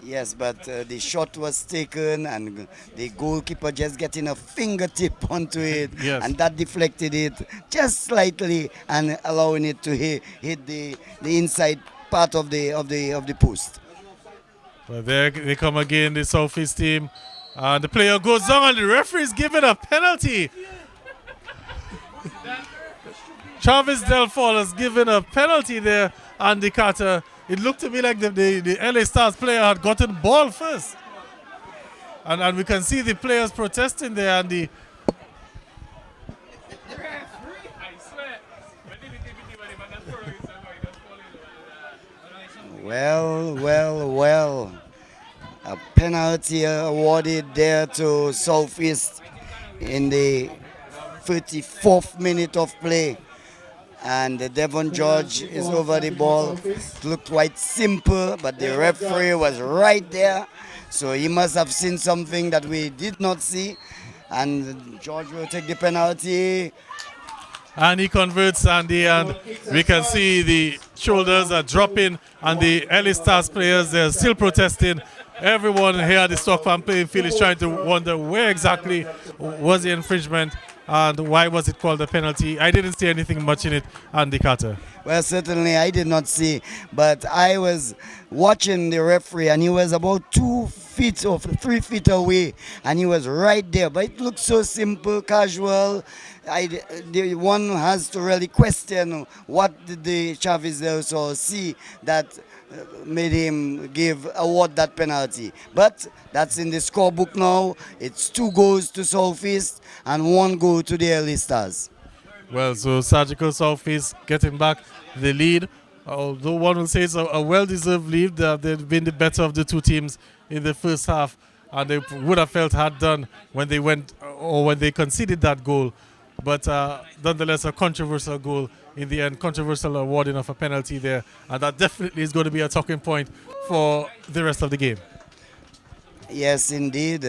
Yes, but the shot was taken, and the goalkeeper just getting a fingertip onto it, Yes. and that deflected it just slightly and allowing it to hit the inside part of the post. But there they come again, the Southeast team. The player goes down, and the referee is giving a penalty. Travis Delfall has given a penalty there, Andy Carter. It looked to me like the LA Stars player had gotten ball first. And we can see the players protesting there, and Well. A penalty awarded there to Southeast in the 34th minute of play. And Devon George is over the ball. It looked quite simple, but the referee was right there So he must have seen something that we did not see. And George will take the penalty. And he converts, Andy, and we can see the shoulders are dropping, and the early stars players, they're still protesting. Everyone here at the Stock Farm playing field is trying to wonder where exactly was the infringement and why was it called a penalty. I didn't see anything much in it, Andy Carter. Well, certainly I did not see, but I was watching the referee and he was about 2 feet or 3 feet away and he was right there. But it looked so simple, casual. The one has to really question what did the Chavez also see that made him award that penalty. But that's in the scorebook now. It's 2 goals to Southeast and 1 goal to the Early Stars. Well, so Surgical Southeast getting back the lead. Although one will say it's a well-deserved lead. They've been the better of the 2 teams in the first half, and they would have felt hard done when they went or when they conceded that goal. But nonetheless, a controversial goal in the end, controversial awarding of a penalty there, and that definitely is going to be a talking point for the rest of the game. Yes, indeed.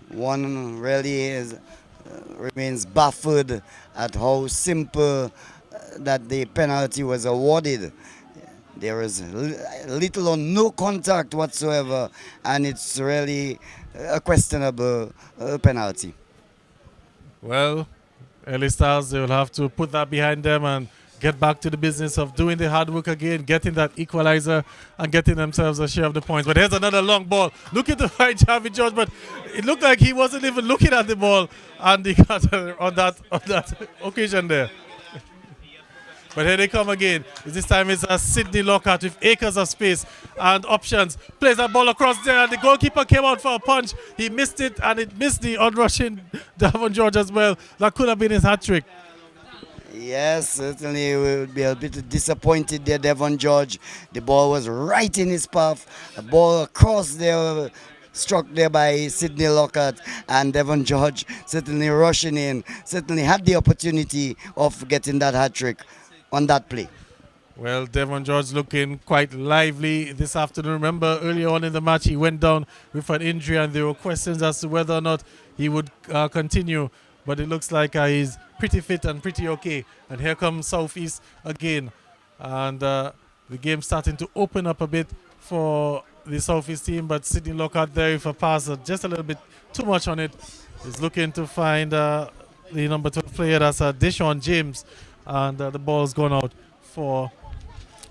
One really remains baffled at how simple that the penalty was awarded. There is little or no contact whatsoever, and it's really a questionable penalty. Well, Early Stars, they will have to put that behind them and get back to the business of doing the hard work again, getting that equalizer and getting themselves a share of the points. But here's another long ball. Look at the right Javi George, but it looked like he wasn't even looking at the ball and he got on that occasion there. But here they come again. This time it's a Sidney Lockhart with acres of space and options. Plays that ball across there and the goalkeeper came out for a punch. He missed it and it missed the onrushing Devon George as well. That could have been his hat-trick. Yes, certainly we would be a bit disappointed there, Devon George. The ball was right in his path. A ball across there, struck there by Sidney Lockhart, and Devon George certainly rushing in, certainly had the opportunity of getting that hat-trick on that play. Well, Devon George looking quite lively this afternoon. Remember, earlier on in the match, he went down with an injury, and there were questions as to whether or not he would continue. But it looks like he's pretty fit and pretty okay. And here comes Southeast again. And the game's starting to open up a bit for the Southeast team. But Sidney Lockhart there with a pass, just a little bit too much on it. He's looking to find the number 12 player, that's Deshaun James. And the ball's gone out for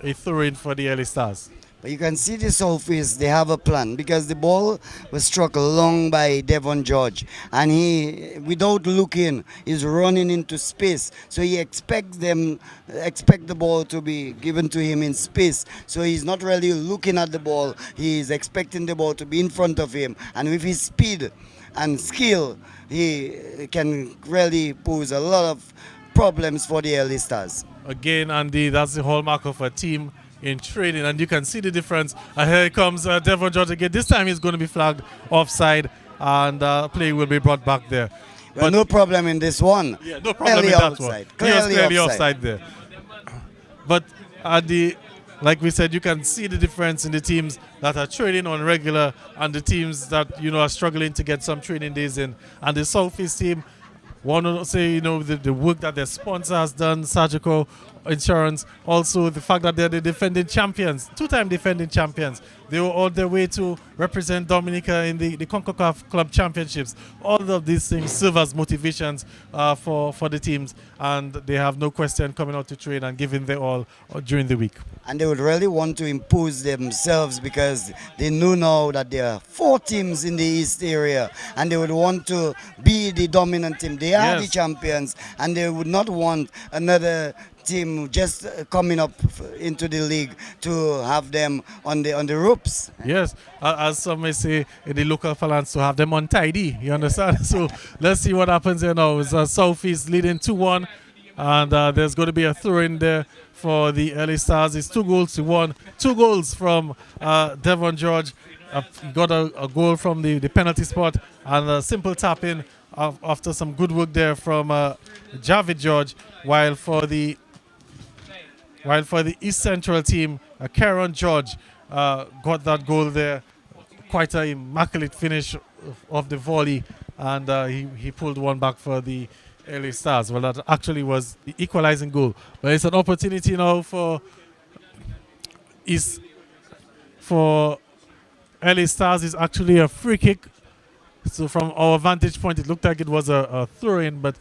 a throw-in for the Early Stars. But you can see the Southeast, they have a plan because the ball was struck long by Devon George and he, without looking, is running into space. So he expect the ball to be given to him in space. So he's not really looking at the ball. He is expecting the ball to be in front of him. And with his speed and skill, he can really pose a lot of problems for the Early Stars. Again, Andy, that's the hallmark of a team in training, and you can see the difference. And here comes Devon George again. This time he's going to be flagged offside, and play will be brought back there. Well, no problem in this one. Yeah, no problem clearly in that outside. one. He was clearly offside there. But like we said, you can see the difference in the teams that are training on regular and the teams that are struggling to get some training days in. And the Southeast team, one will say, the work that their sponsor has done, Surgical Insurance, also the fact that they're the defending champions, 2-time defending champions. They were on their way to represent Dominica in the CONCACAF Club Championships. All of these things serve as motivations for the teams, and they have no question coming out to train and giving their all during the week. And they would really want to impose themselves because they know now that there are 4 teams in the East area and they would want to be the dominant team. They are the champions and they would not want another team just coming up into the league to have them on the ropes. Yes, as some may say in the local parlance, to have them untidy, you understand? So let's see what happens here now. It's Southeast leading 2-1, and there's going to be a throw in there for the Early Stars. It's 2-1. 2 goals from Devon George. He got a goal from the penalty spot and a simple tap in after some good work there from Javid George, while for the East Central team, Karen George got that goal there quite an immaculate finish of the volley, and he pulled one back for the LA Stars. Well, that actually was the equalizing goal. But it's an opportunity now for LA Stars. Is actually a free kick. So from our vantage point, it looked like it was a throw-in, but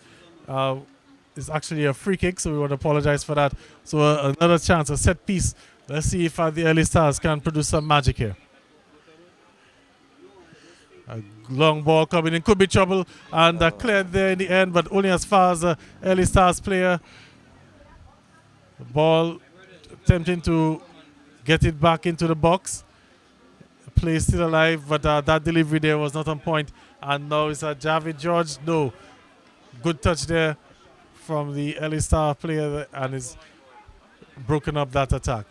it's actually a free kick, so we want to apologize for that. So another chance, a set piece. Let's see if the LA Stars can produce some magic here. A long ball coming in, could be trouble, and cleared there in the end, but only as far as the LA Stars player. The ball attempting to get it back into the box. The play is still alive, but that delivery there was not on point. And now it's Javid George. No. Good touch there from the LA Star player, and is broken up that attack.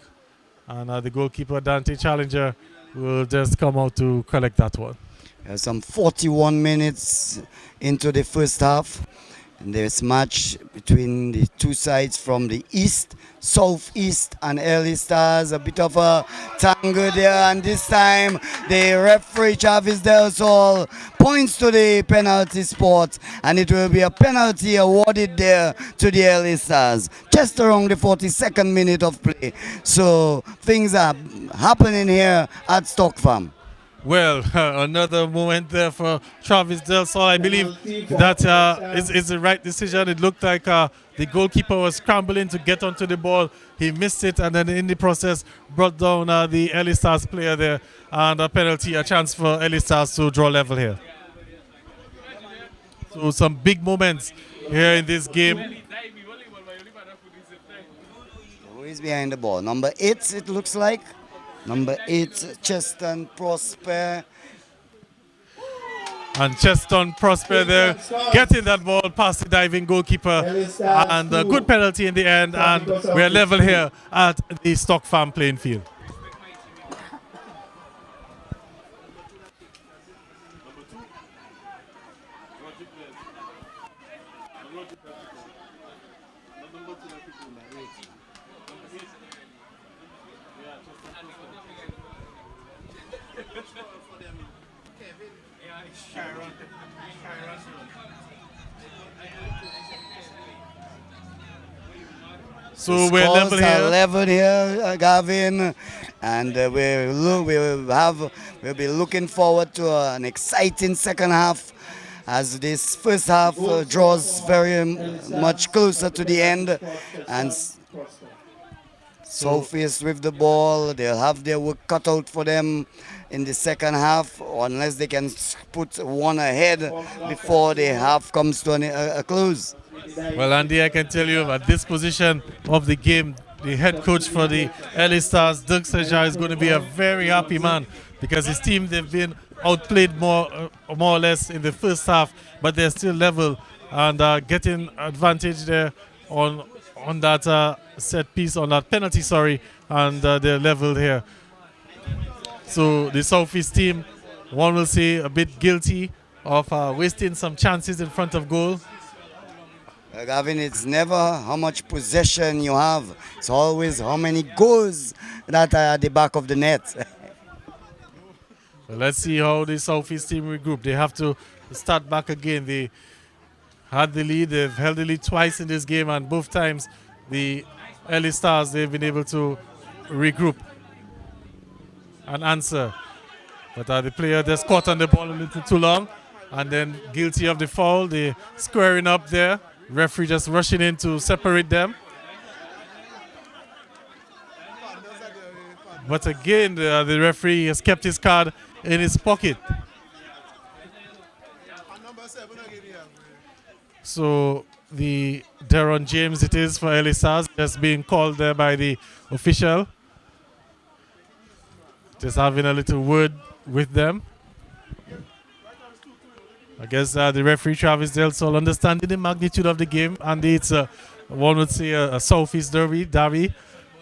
And the goalkeeper, Dante Challenger, will just come out to collect that one. Some 41 minutes into the first half. And there's match between the two sides from the east, southeast, and LA Stars. A bit of a tangle there, and this time the referee Travis Del Sol points to the penalty spot, and it will be a penalty awarded there to the LA Stars just around the 42nd minute of play. So things are happening here at Stock Farm. Well, another moment there for Travis Del Sol. I believe that is the right decision. It looked like the goalkeeper was scrambling to get onto the ball. He missed it, and then in the process brought down the LA Stars player there. And a penalty, a chance for LA Stars to draw level here. So some big moments here in this game. Who is behind the ball? Number 8, it looks like. Number 8, Cheston Prosper. And Cheston Prosper there, getting that ball past the diving goalkeeper. And a good penalty in the end. And we're level here at the Stock Farm playing field. So we're level here. Level here, Gavin, and we'll be looking forward to an exciting second half, as this first half draws very much closer to the end, and Southeast with the ball. They'll have their work cut out for them in the second half, unless they can put one ahead before the half comes to a close. Well, Andy, I can tell you at this position of the game, the head coach for the LA Stars, Dirk Sejar, is going to be a very happy man, because his team, they've been outplayed more or less in the first half, but they're still level and getting advantage there on that set piece, on that penalty, sorry, and they're leveled here. So the Southeast team, one will say, a bit guilty of wasting some chances in front of goal. Gavin, it's never how much possession you have. It's always how many goals that are at the back of the net. Well, let's see how the Southeast team regroup. They have to start back again. They had the lead. They've held the lead twice in this game, and both times the LA Stars, they've been able to regroup and answer. But the player just caught on the ball a little too long, and then guilty of the foul. They're squaring up there. Referee just rushing in to separate them. But again, the referee has kept his card in his pocket. So the Deron James it is for LA Stars, just being called there by the official. Just having a little word with them. I guess the referee Travis Del Sol, understanding the magnitude of the game, and it's one would say a Southeast derby.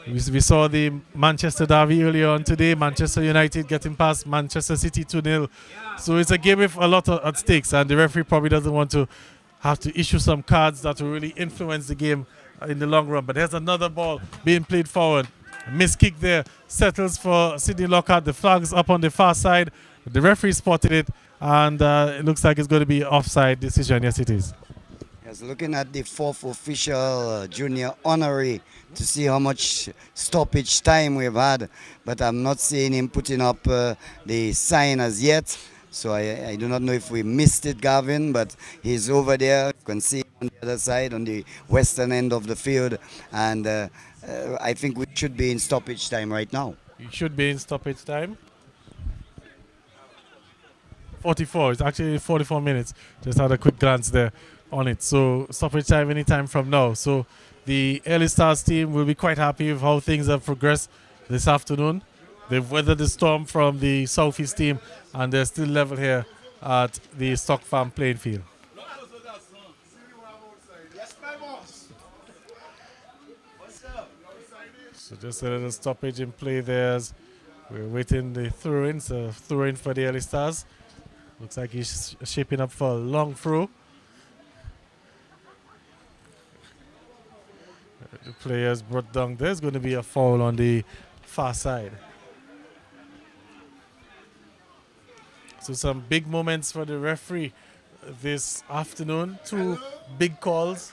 We saw the Manchester derby earlier on today. Manchester United getting past Manchester City 2-0. So it's a game with a lot at stakes, and the referee probably doesn't want to have to issue some cards that will really influence the game in the long run. But there's another ball being played forward. A missed kick there, settles for Sidney Lockhart. The flag's up on the far side. The referee spotted it, and it looks like it's going to be offside decision. Yes, it is. Yes, looking at the fourth official junior honorary to see how much stoppage time we've had, but I'm not seeing him putting up the sign as yet. So I do not know if we missed it, Gavin, but he's over there. You can see on the other side, on the western end of the field, and I think we should be in stoppage time right now. You should be in stoppage time. 44. It's actually 44 minutes. Just had a quick glance there on it. So stoppage time anytime from now. So the Early Stars team will be quite happy with how things have progressed this afternoon. They've weathered the storm from the Southeast team, and they're still level here at the Stock Farm playing field. So just a little stoppage in play there as we're waiting the throw-in. So throw-in for the Early Stars. Looks like he's shaping up for a long throw. The players brought down. There's going to be a foul on the far side. So some big moments for the referee this afternoon. Two big calls.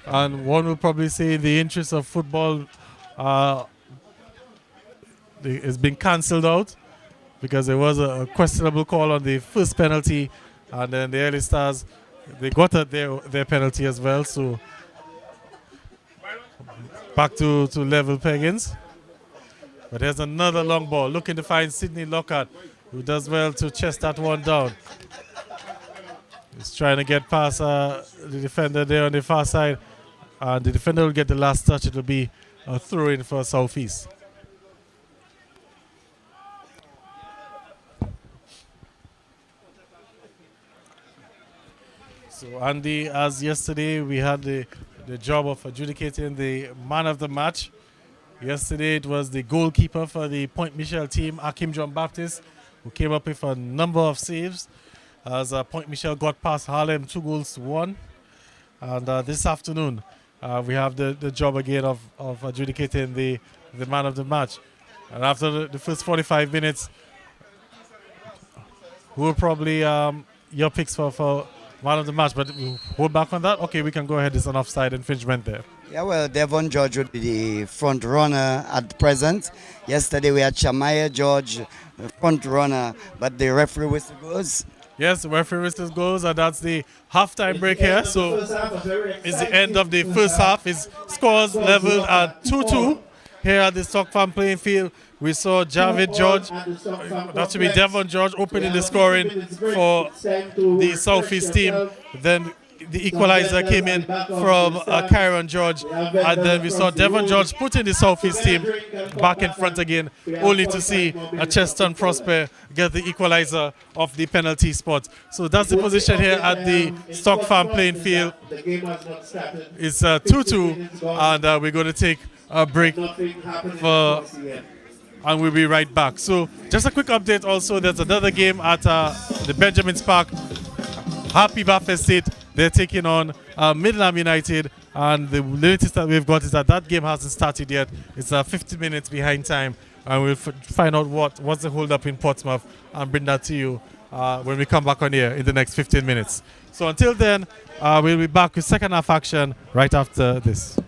And one will probably say in the interest of football it's been cancelled out because there was a questionable call on the first penalty, and then the Early Stars, they got their penalty as well. So back to level peggings. But there's another long ball looking to find Sidney Lockhart, who does well to chest that one down. He's trying to get past the defender there on the far side, and the defender will get the last touch. It will be a throw-in for Southeast. So Andy, as yesterday we had the job of adjudicating the man of the match. Yesterday it was the goalkeeper for the Point Michel team, Akim John Baptist, who came up with a number of saves as Point Michel got past Harlem 2-1. And this afternoon we have the job again of adjudicating the man of the match. And after the first 45 minutes, who will probably your picks for man of the match, but we'll hold back on that. Okay, we can go ahead. It's an offside infringement there. Yeah, well, Devon George would be the front runner at present. Yesterday we had Shamaya George, the front runner, but the referee whistle goes. Yes, the referee whistle goes, and that's the halftime break here. So it's the end of the first half. It's scores leveled at 2-2 here at the Stock Farm playing field. We saw Javid George, that should be Devon George, opening the scoring for the Southeast team. Then the equalizer came in from Kyron George, and then we saw Devon George putting the Southeast team back in front again, only to see a Cheston Prosper get the equalizer of the penalty spot. So that's the position here at the Stock Farm playing field. It's 2-2, and we're going to take a break and we'll be right back. So just a quick update also, there's another game at the Benjamin's Park. Happy Bath State, they're taking on Midland United, and the latest that we've got is that game hasn't started yet. It's 50 minutes behind time, and we'll find out what's the hold up in Portsmouth and bring that to you when we come back on here in the next 15 minutes. So until then, we'll be back with second half action right after this.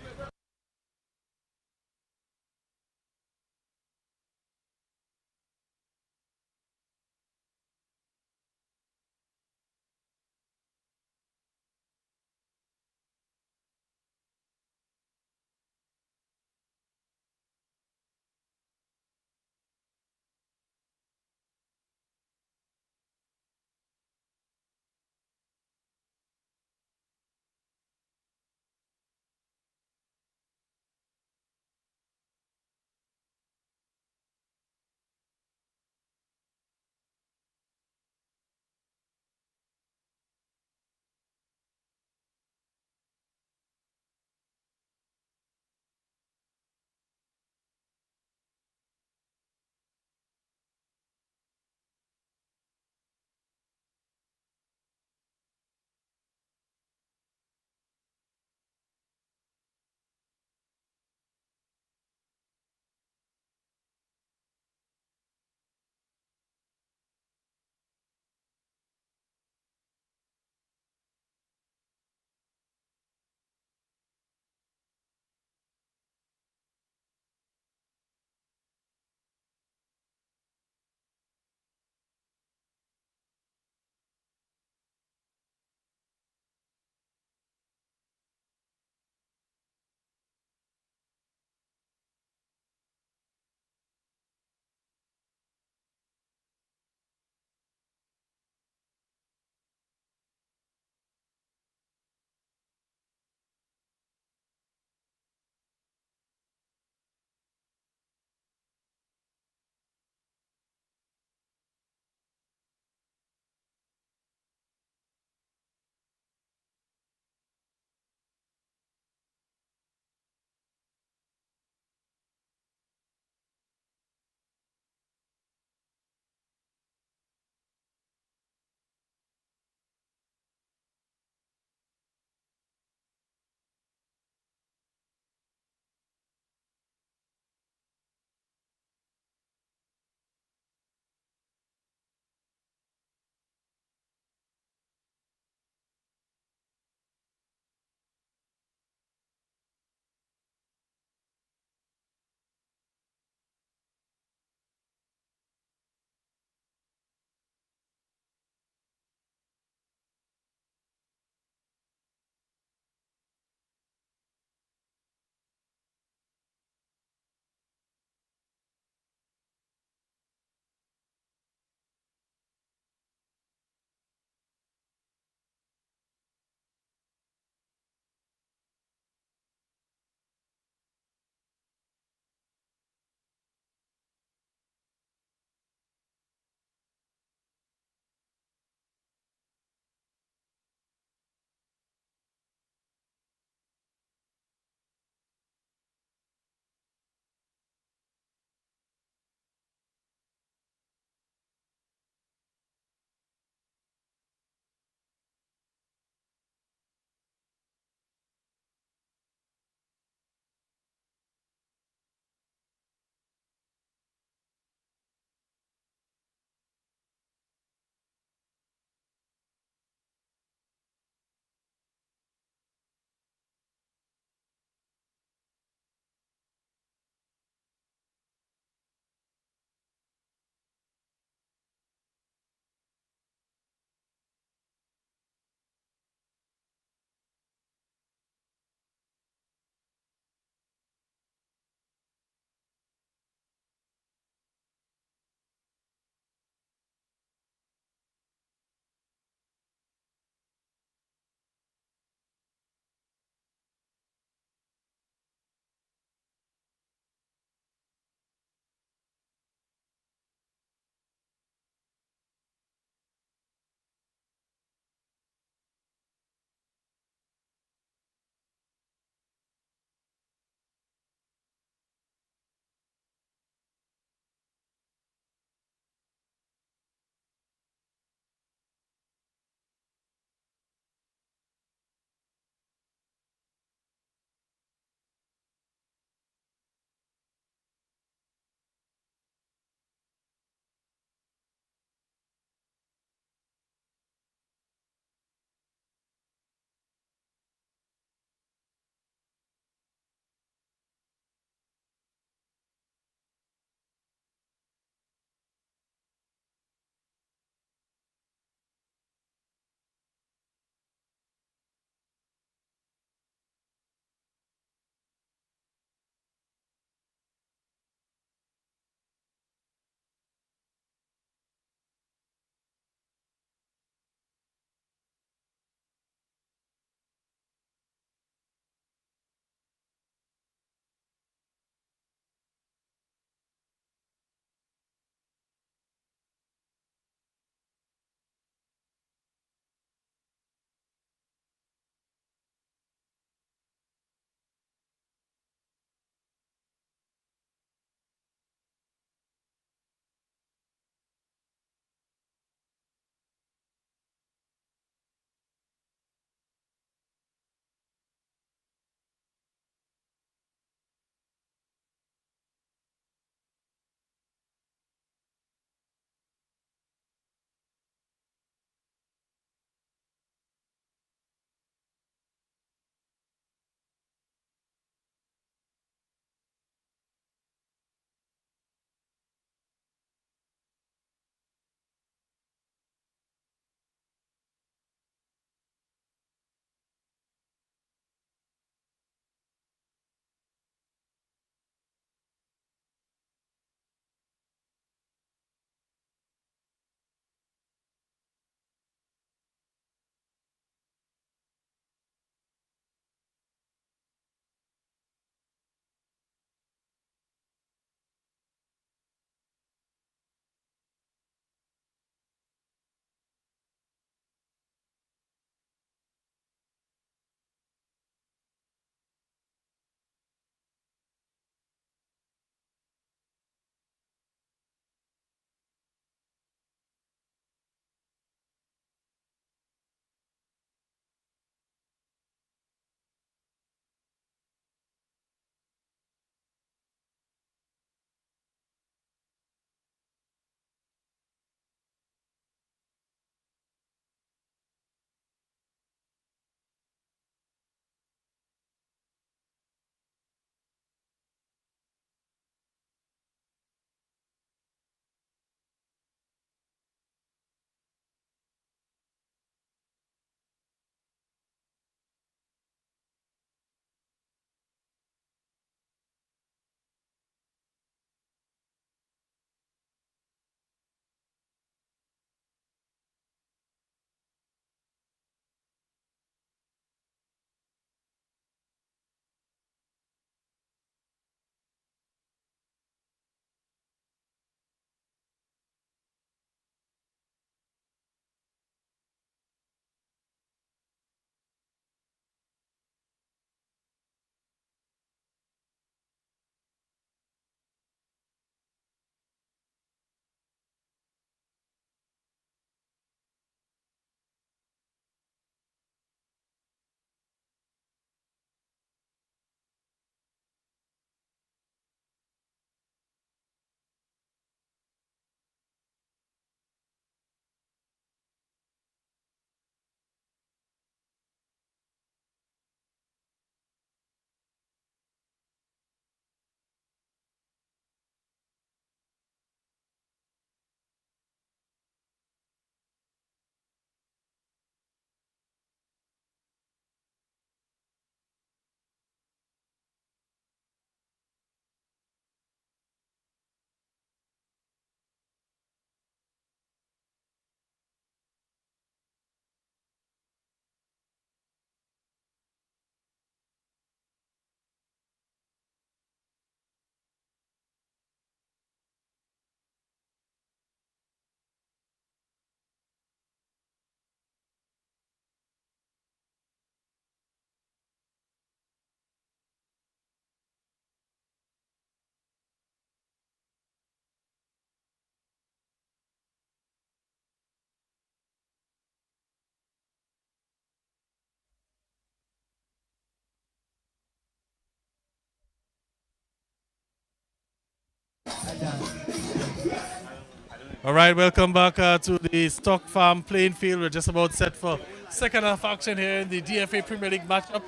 All right, welcome back to the Stock Farm playing field. We're just about set for second half action here in the DFA Premier League matchup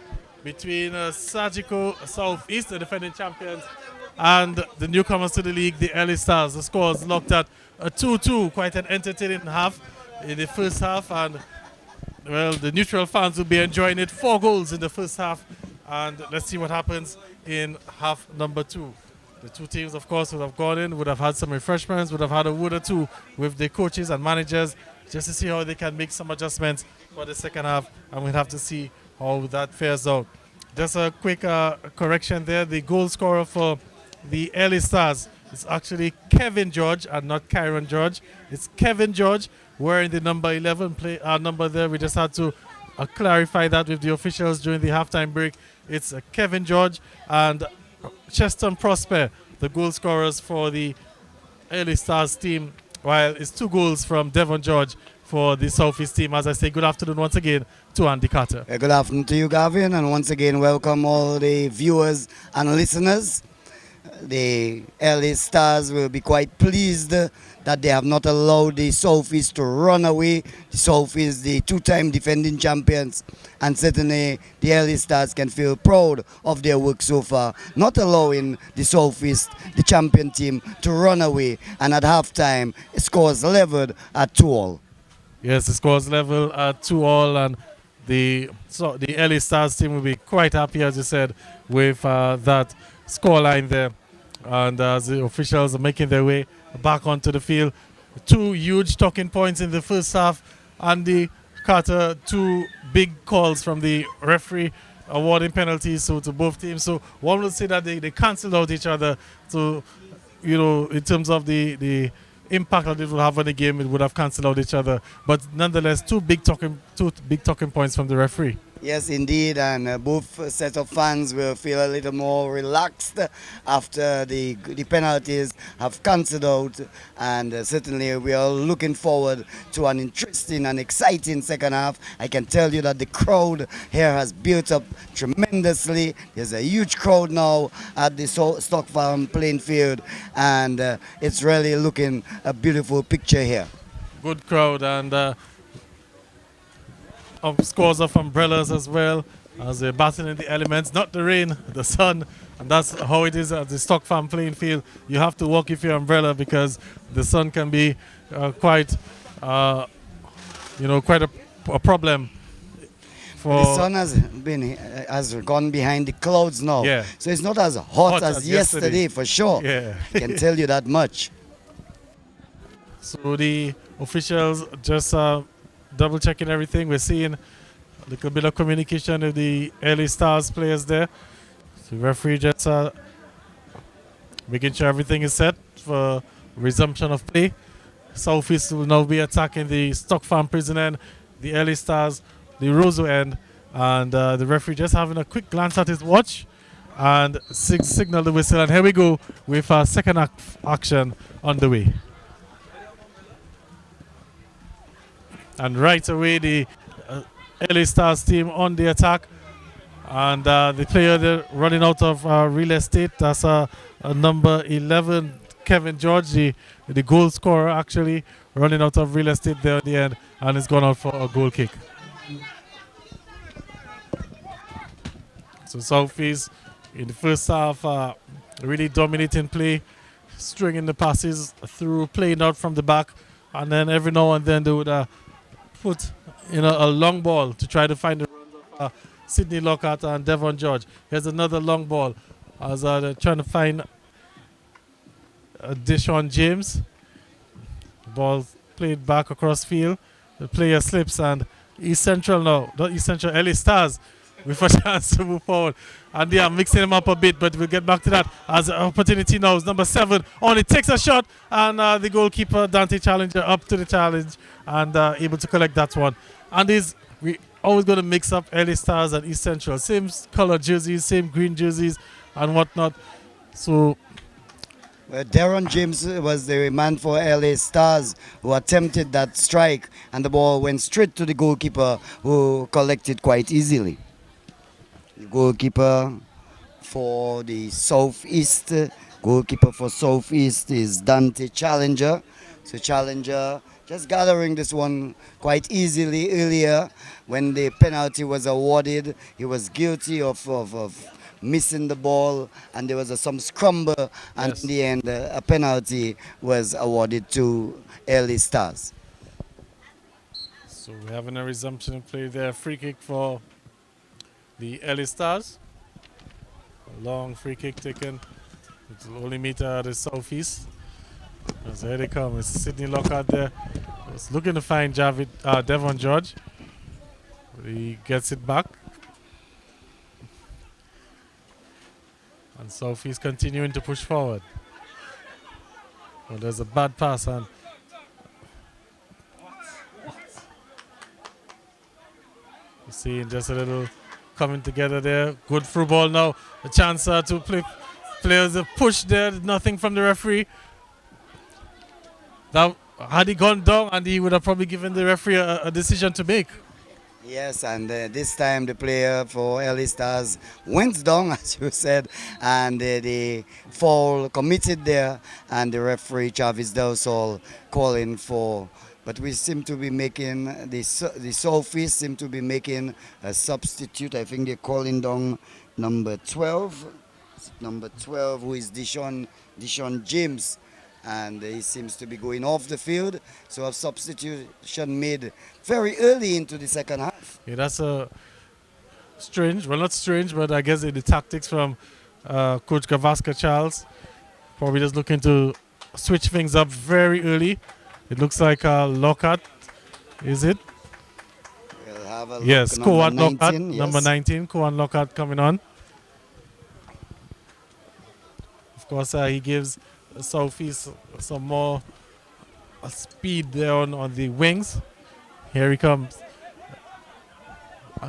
between Sajiko Southeast, the defending champions, and the newcomers to the league, the LA Stars. The score is locked at a 2-2, quite an entertaining half in the first half, and well, the neutral fans will be enjoying it. 4 goals in the first half, and let's see what happens in half number 2. The two teams, of course, would have gone in, would have had some refreshments, would have had a word or two with the coaches and managers just to see how they can make some adjustments for the second half, and we'll have to see how that fares out. Just a quick correction there. The goal scorer for the LA Stars is actually Kevin George and not Kyron George. It's Kevin George wearing the number 11 number there. We just had to clarify that with the officials during the halftime break. It's Kevin George and Cheston Prosper, the goal scorers for the LA Stars team, while it's 2 goals from Devon George for the Southeast team. As I say, good afternoon once again to Andy Carter. Good afternoon to you, Gavin, and once again welcome all the viewers and listeners. The LA Stars will be quite pleased that they have not allowed the Southeast to run away. The Southeast, the 2-time defending champions, and certainly the LA Stars can feel proud of their work so far, not allowing the Southeast, the champion team, to run away. And at halftime, it scores leveled at 2-2. Yes, the scores level at 2-2, and the LA Stars team will be quite happy, as you said, with that scoreline there. And as the officials are making their way back onto the field, 2 huge talking points in the first half. Andy Carter, 2 big calls from the referee awarding penalties to both teams. So one would say that they cancelled out each other. So, you know, in terms of the impact that it will have on the game, it would have cancelled out each other. But nonetheless, two big talking points from the referee. Yes, indeed, and both sets of fans will feel a little more relaxed after the penalties have cancelled out, and certainly we are looking forward to an interesting and exciting second half. I can tell you that the crowd here has built up tremendously. There's a huge crowd now at the Stock Farm playing field, and it's really looking a beautiful picture here. Good crowd, and scores of umbrellas as well, as they're battling the elements, not the rain, the sun, and that's how it is at the Stock Farm playing field. You have to walk with your umbrella because the sun can be quite a problem. The sun has gone behind the clouds now, yeah. So it's not as hot as yesterday for sure. Yeah. I can tell you that much. So the officials just double checking everything. We're seeing a little bit of communication with the LA Stars players there. So the referee just making sure everything is set for resumption of play. Southeast will now be attacking the Stock Farm prison end, the LA Stars, the Roseau end, and the referee just having a quick glance at his watch and signal the whistle. And here we go with our second action on the way. And right away, the LA Stars team on the attack. And the player there running out of real estate, that's number 11, Kevin George, the goal scorer, actually running out of real estate there at the end, and it's gone out for a goal kick. So Southeast in the first half really dominating play, stringing the passes through, playing out from the back, and then every now and then they would put a long ball to try to find the runs of Sidney Lockhart and Devon George. Here's another long ball as they're trying to find Deshaun James. Ball played back across field. The player slips, and East Central now, not East Central, LA Stars with a chance to move forward. And they are mixing them up a bit, but we'll get back to that as the opportunity now is number 7. On it takes a shot, and the goalkeeper, Dante Challenger, up to the challenge and able to collect that one. And we always going to mix up LA Stars and East Central. Same color jerseys, same green jerseys and whatnot. So Darren James was the man for LA Stars who attempted that strike, and the ball went straight to the goalkeeper, who collected quite easily. The goalkeeper for the Southeast Goalkeeper for Southeast is Dante Challenger. So Challenger just gathering this one quite easily earlier when the penalty was awarded. He was guilty of missing the ball, and there was some scrumble, and Yes. in the end a penalty was awarded to Early Stars. So we're having a resumption of play there. Free kick for the LA Stars. A long free kick taken. It will only meet the Southeast. As here they come. It's Sidney Lockhart there. Was looking to find Devon George. He gets it back. And Southeast continuing to push forward. Well, there's a bad pass, and you see just a little coming together there. Good through ball now. A chance to play. Players a push there. Nothing from the referee. That had he gone down, and he would have probably given the referee a decision to make. Yes, and this time the player for LA Stars went down, as you said, and the foul committed there, and the referee Chavis Delsol calling for. But we seem to be making the Southeast seem to be making a substitute. I think they're calling down number 12, who is Dishon James. And he seems to be going off the field. So a substitution made very early into the second half. Yeah, that's a strange. Well, not strange, but I guess the tactics from Coach Gavaska Charles. Probably just looking to switch things up very early. It looks like Lockhart, is it? We'll have a Yes, look, Koan number Lockhart, 19, yes. number 19, Koan Lockhart coming on. Of course, he gives Southeast some more speed there on the wings. Here he comes.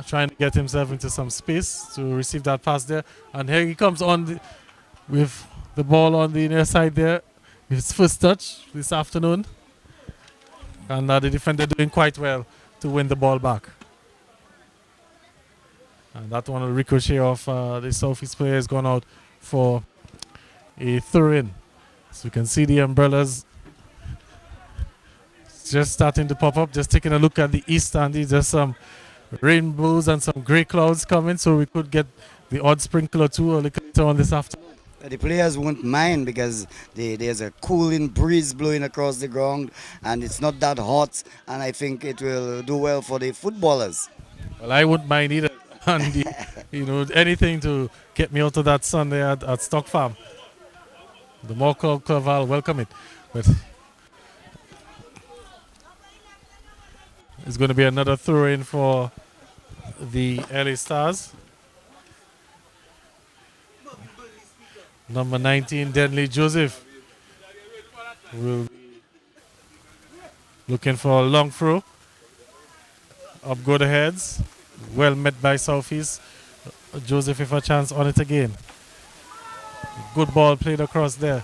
Trying to get himself into some space to receive that pass there. And here he comes on with the ball on the near side there. His first touch this afternoon. And the defender doing quite well to win the ball back. And that one, a ricochet of the Southeast player has gone out for a throw-in. So you can see the umbrellas just starting to pop up. Just taking a look at the east, and there's some rainbows and some grey clouds coming, so we could get the odd sprinkle or two a little later on this afternoon. The players won't mind because there's a cooling breeze blowing across the ground, and it's not that hot, and I think it will do well for the footballers. Well, I wouldn't mind either. And anything to get me out of that sun there at Stock Farm. The more club, I'll welcome it. But it's going to be another throw-in for the LA Stars. Number 19, Denley Joseph, will be looking for a long throw. Up go the heads. Well met by Southeast. Joseph with a chance on it again. Good ball played across there.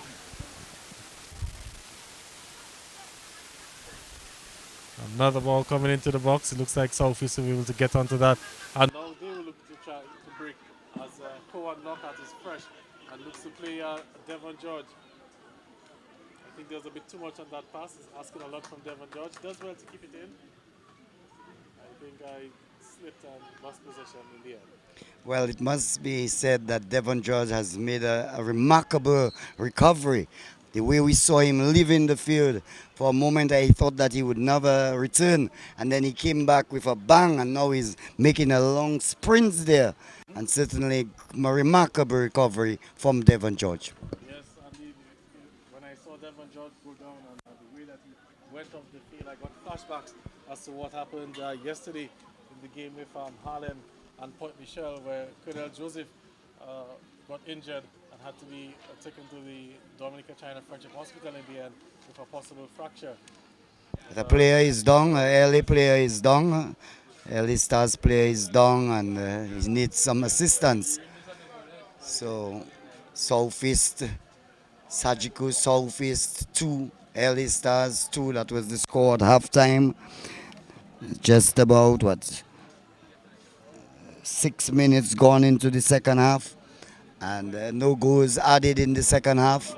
Another ball coming into the box. It looks like Southeast will be able to get onto that. And now they will look to try to break as Koan Lockhart is fresh and looks to play Devon George. I think there's a bit too much on that pass. He's asking a lot from Devon George. Does well to keep it in. I think I slipped and lost possession in the end. Well, it must be said that Devon George has made a remarkable recovery. The way we saw him leaving the field, for a moment I thought that he would never return, and then he came back with a bang, and now he's making a long sprint there, and certainly a remarkable recovery from Devon George. Yes, and when I saw Devon George go down and the way that he went off the field, I got flashbacks as to what happened yesterday in the game with Harlem and Point Michel, where Colonel Joseph got injured and had to be taken to the Dominica China Friendship Hospital in the end with a possible fracture. The player is down, LA player is down, LA Stars player is down, and he needs some assistance. So, Southeast, Sajiku Southeast 2, LA Stars 2, that was the score at halftime. Just about, 6 minutes gone into the second half. and no goals added in the second half.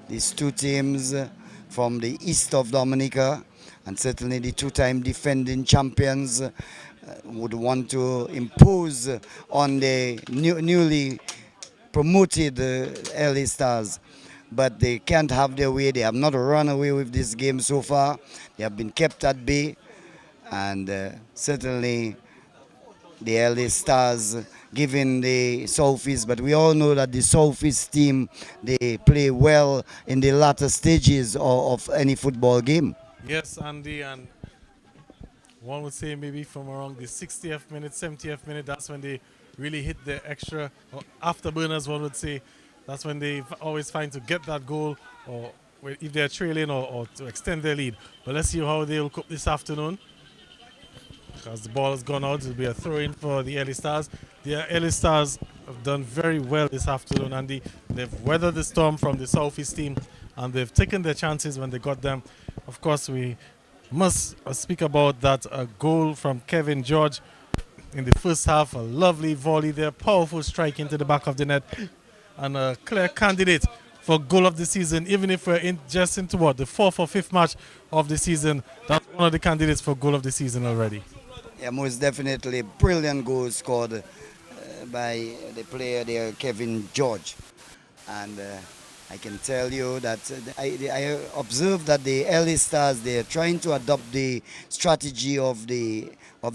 These two teams from the east of Dominica, and certainly the two-time defending champions, would want to impose on the newly promoted LA Stars, but they can't have their way. They have not run away with this game so far. They have been kept at bay, and certainly the LA Stars giving the Southeast, but we all know that the Southeast team, they play well in the latter stages of any football game. Yes, Andy, and one would say maybe from around the 60th minute, 70th minute, that's when they really hit the extra, or afterburners, one would say. That's when they always find to get that goal, or if they're trailing, or to extend their lead. But let's see how they'll cope this afternoon. Because the ball has gone out, it'll be a throw-in for the LA Stars. The LA Stars have done very well this afternoon, and they've weathered the storm from the Southeast team, and they've taken their chances when they got them. Of course, we must speak about that goal from Kevin George in the first half. A lovely volley there, powerful strike into the back of the net, and a clear candidate for goal of the season. Even if we're just into the fourth or fifth match of the season, that's one of the candidates for goal of the season already. Yeah, most definitely brilliant goal scored by the player there, Kevin George. And I can tell you that I observed that the LA Stars, they're trying to adopt the strategy of the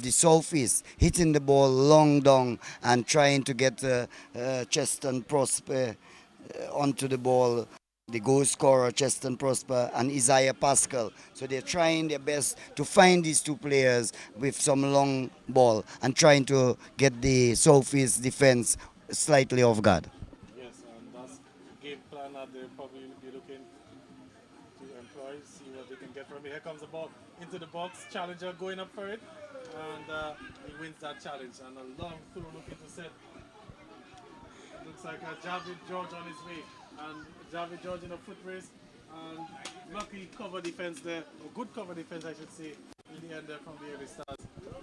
Southeast, hitting the ball long down and trying to get Cheston Prosper onto the ball. The goal scorer, Cheston Prosper, and Isaiah Pascal. So they're trying their best to find these two players with some long ball and trying to get the Southeast defense slightly off guard. Yes, and that's the game plan that they'll probably be looking to employ, see what they can get from it. Here comes the ball into the box, challenger going up for it, and he wins that challenge. And a long throw looking to set. Looks like Javid George on his way. And Javid George in a foot race, and lucky cover defense there, or good cover defense I should say, in the end there from the LA Stars,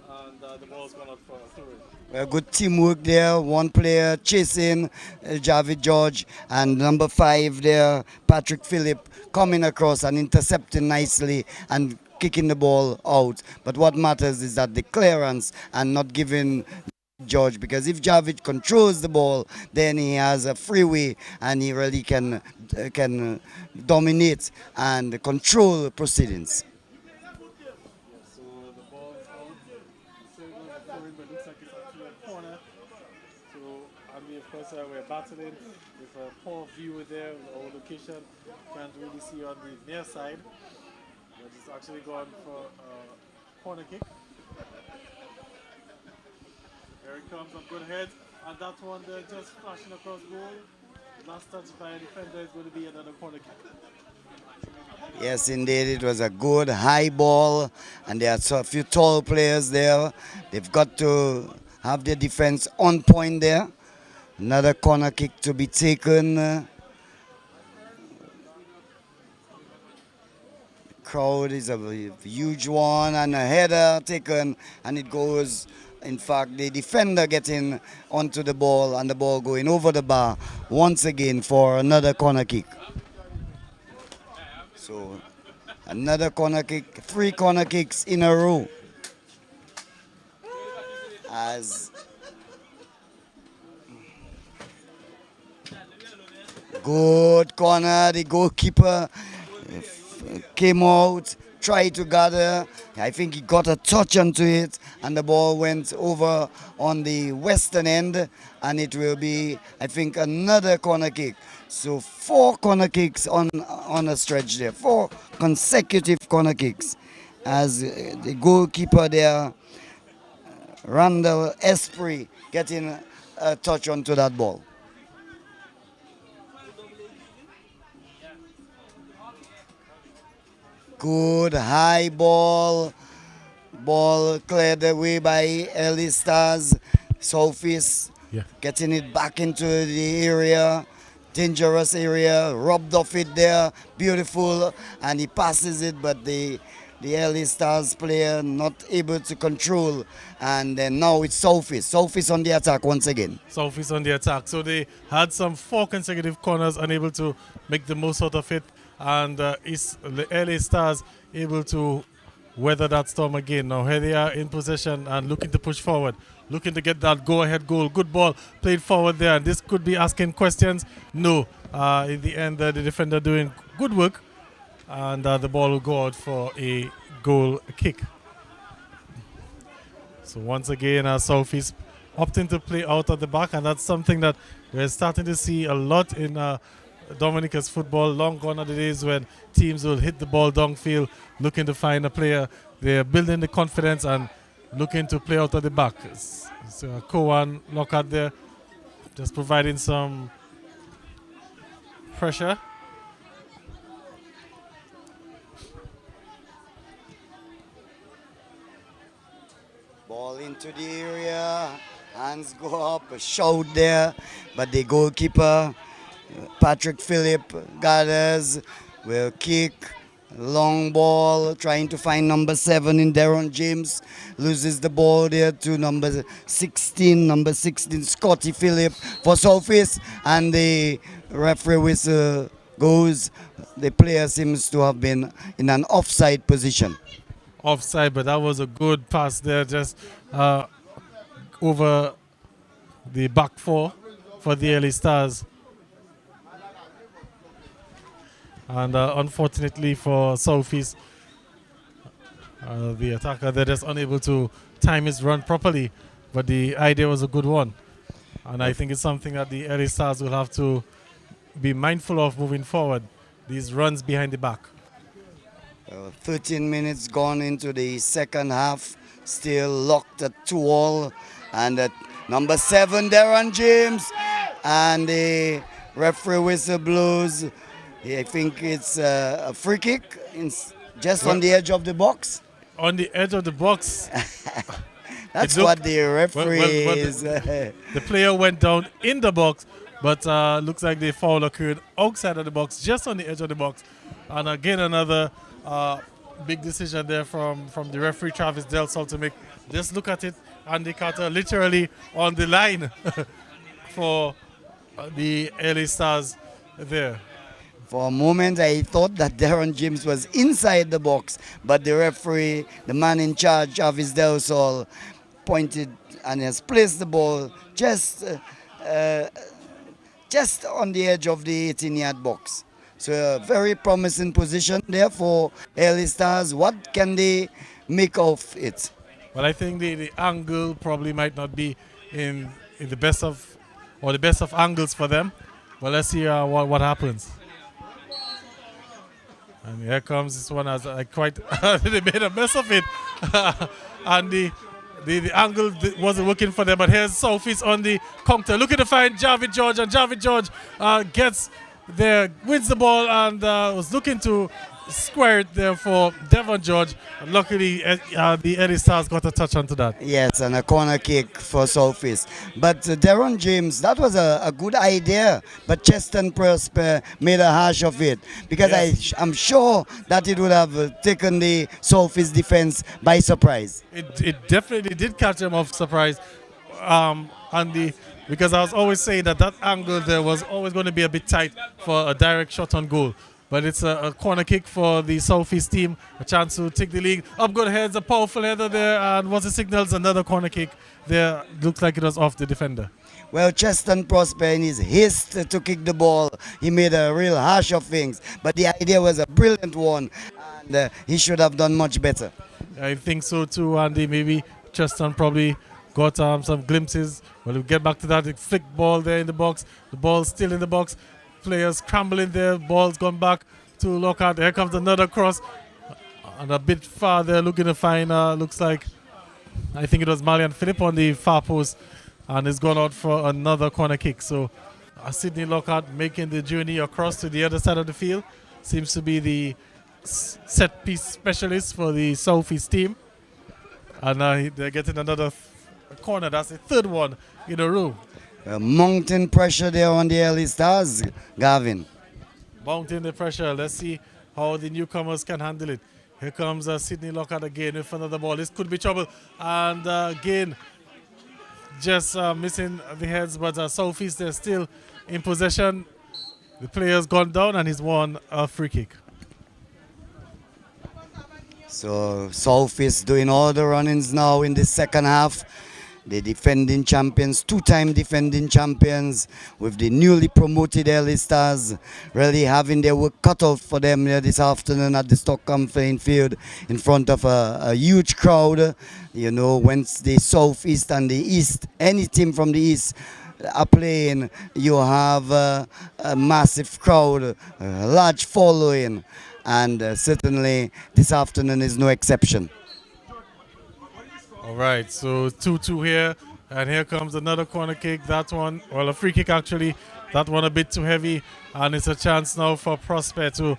and the ball's gone out for a throw. Well, good teamwork there, one player chasing Javid George, and number 5 there, Patrick Phillip, coming across and intercepting nicely and kicking the ball out. But what matters is that the clearance and not giving George, because if Javid controls the ball, then he has a freeway and he really can dominate and control proceedings. So the ball's out, so but it looks like it's actually a corner. So of course we're battling with a poor view there, our location can't really see on the near side, but it's actually gone for a corner kick. Here it comes, a good head, and that one there just flashing across goal. Last touch by a defender is going to be another corner kick. Yes, indeed, it was a good high ball, and there are a few tall players there. They've got to have their defense on point there. Another corner kick to be taken. Crowd is a huge one, and a header taken, and it goes. In fact, the defender getting onto the ball and the ball going over the bar once again for another corner kick. So another corner kick, 3 corner kicks in a row. As good corner, the goalkeeper came out, tried to gather. I think he got a touch onto it, and the ball went over on the western end, and it will be, I think, another corner kick. So 4 corner kicks on a stretch there, 4 consecutive corner kicks, as the goalkeeper there, Randall Esprit, getting a touch onto that ball. Good high ball. Ball cleared away by LA Stars. Southeast getting it back into the area. Dangerous area. Rubbed off it there. Beautiful. And he passes it, but the the early stars player not able to control, and then now it's Southeast. Southeast on the attack once again. Southeast on the attack. So they had some 4 consecutive corners, unable to make the most out of it. And the LA Stars able to weather that storm again. Now here they are in possession and looking to push forward, looking to get that go-ahead goal. Good ball played forward there. This could be asking questions. No. In the end, the defender doing good work. And the ball will go out for a goal kick. So once again, Southeast opting to play out at the back, and that's something that we're starting to see a lot in Dominica's football. Long gone are the days when teams will hit the ball downfield, looking to find a player. They're building the confidence and looking to play out at the back. So Kowan Lockhart there, just providing some pressure. Ball into the area, hands go up, a shout there, but the goalkeeper, Patrick Phillip, gathers, will kick, long ball, trying to find number 7 in Darren James, loses the ball there to number 16, Scotty Phillip for Southeast, and the referee whistle goes. The player seems to have been in an offside position. Offside, but that was a good pass there, just over the back 4 for the LA Stars. And unfortunately for Southeast, the attacker, they're just unable to time his run properly, but the idea was a good one. And I think it's something that the LA Stars will have to be mindful of moving forward, these runs behind the back. 13 minutes gone into the second half, still locked at 2-all, and at number 7, Darren James, and the referee whistle blows. I think it's a free kick, just on the edge of the box. On the edge of the box. That's what the referee is. The player went down in the box, but looks like the foul occurred outside of the box, just on the edge of the box. And again, another big decision there from the referee, Travis Del Sol, to make. Just look at it, Andy Carter literally on the line for the LA Stars there. For a moment, I thought that Darren James was inside the box, but the referee, the man in charge, Travis Del Sol, pointed and has placed the ball just on the edge of the 18-yard box. So a very promising position there for LA Stars. What can they make of it? Well, I think the angle probably might not be in the best of angles for them. But let's see what happens. And here comes this one as they made a mess of it. And the angle wasn't working for them. But here's Southeast on the counter, looking to find Javid George, and Javid George gets there, wins the ball, and was looking to square it there for Devon George. And luckily, the LA Stars got a touch onto that. Yes, and a corner kick for Southeast. But Darren James, that was a good idea, but Cheston Prosper made a hash of it, because yes, I'm sure that it would have taken the Southeast defense by surprise. It definitely did catch them off surprise, because I was always saying that angle there was always going to be a bit tight for a direct shot on goal. But it's a corner kick for the Southeast team, a chance to take the lead. Up good heads, a powerful header there, and once it signals another corner kick there, looks like it was off the defender. Well, Cheston Prosper, in his haste to kick the ball, he made a real hash of things. But the idea was a brilliant one, and he should have done much better. I think so too, Andy. Maybe Cheston probably got some glimpses. Well, we'll get back to that. The flick ball there in the box. The ball's still in the box. Players scrambling there, ball's gone back to Lockhart. Here comes another cross, and a bit farther, looking to find, looks like, I think it was Malian Phillip on the far post, and it's gone out for another corner kick. So Sydney Lockhart making the journey across to the other side of the field, seems to be the set piece specialist for the Southeast team, and they're getting another corner. That's the third one in a row. Mounting pressure there on the LA Stars, Gavin. Mounting the pressure. Let's see how the newcomers can handle it. Here comes Sydney Lockhart again with another ball. This could be trouble. And again, just missing the heads, but Southeast, they're still in possession. The player's gone down and he's won a free kick. So South is doing all the runnings now in the second half. The defending champions, two-time defending champions, with the newly promoted early stars, really having their work cut out for them here this afternoon at the Stockholm playing field in front of a huge crowd. You know, once the Southeast and the East, any team from the East are playing, you have a massive crowd, a large following, and certainly this afternoon is no exception. All right, so 2-2 here, and here comes another corner kick. That one, well, a free kick actually. That one a bit too heavy, and it's a chance now for Prosper to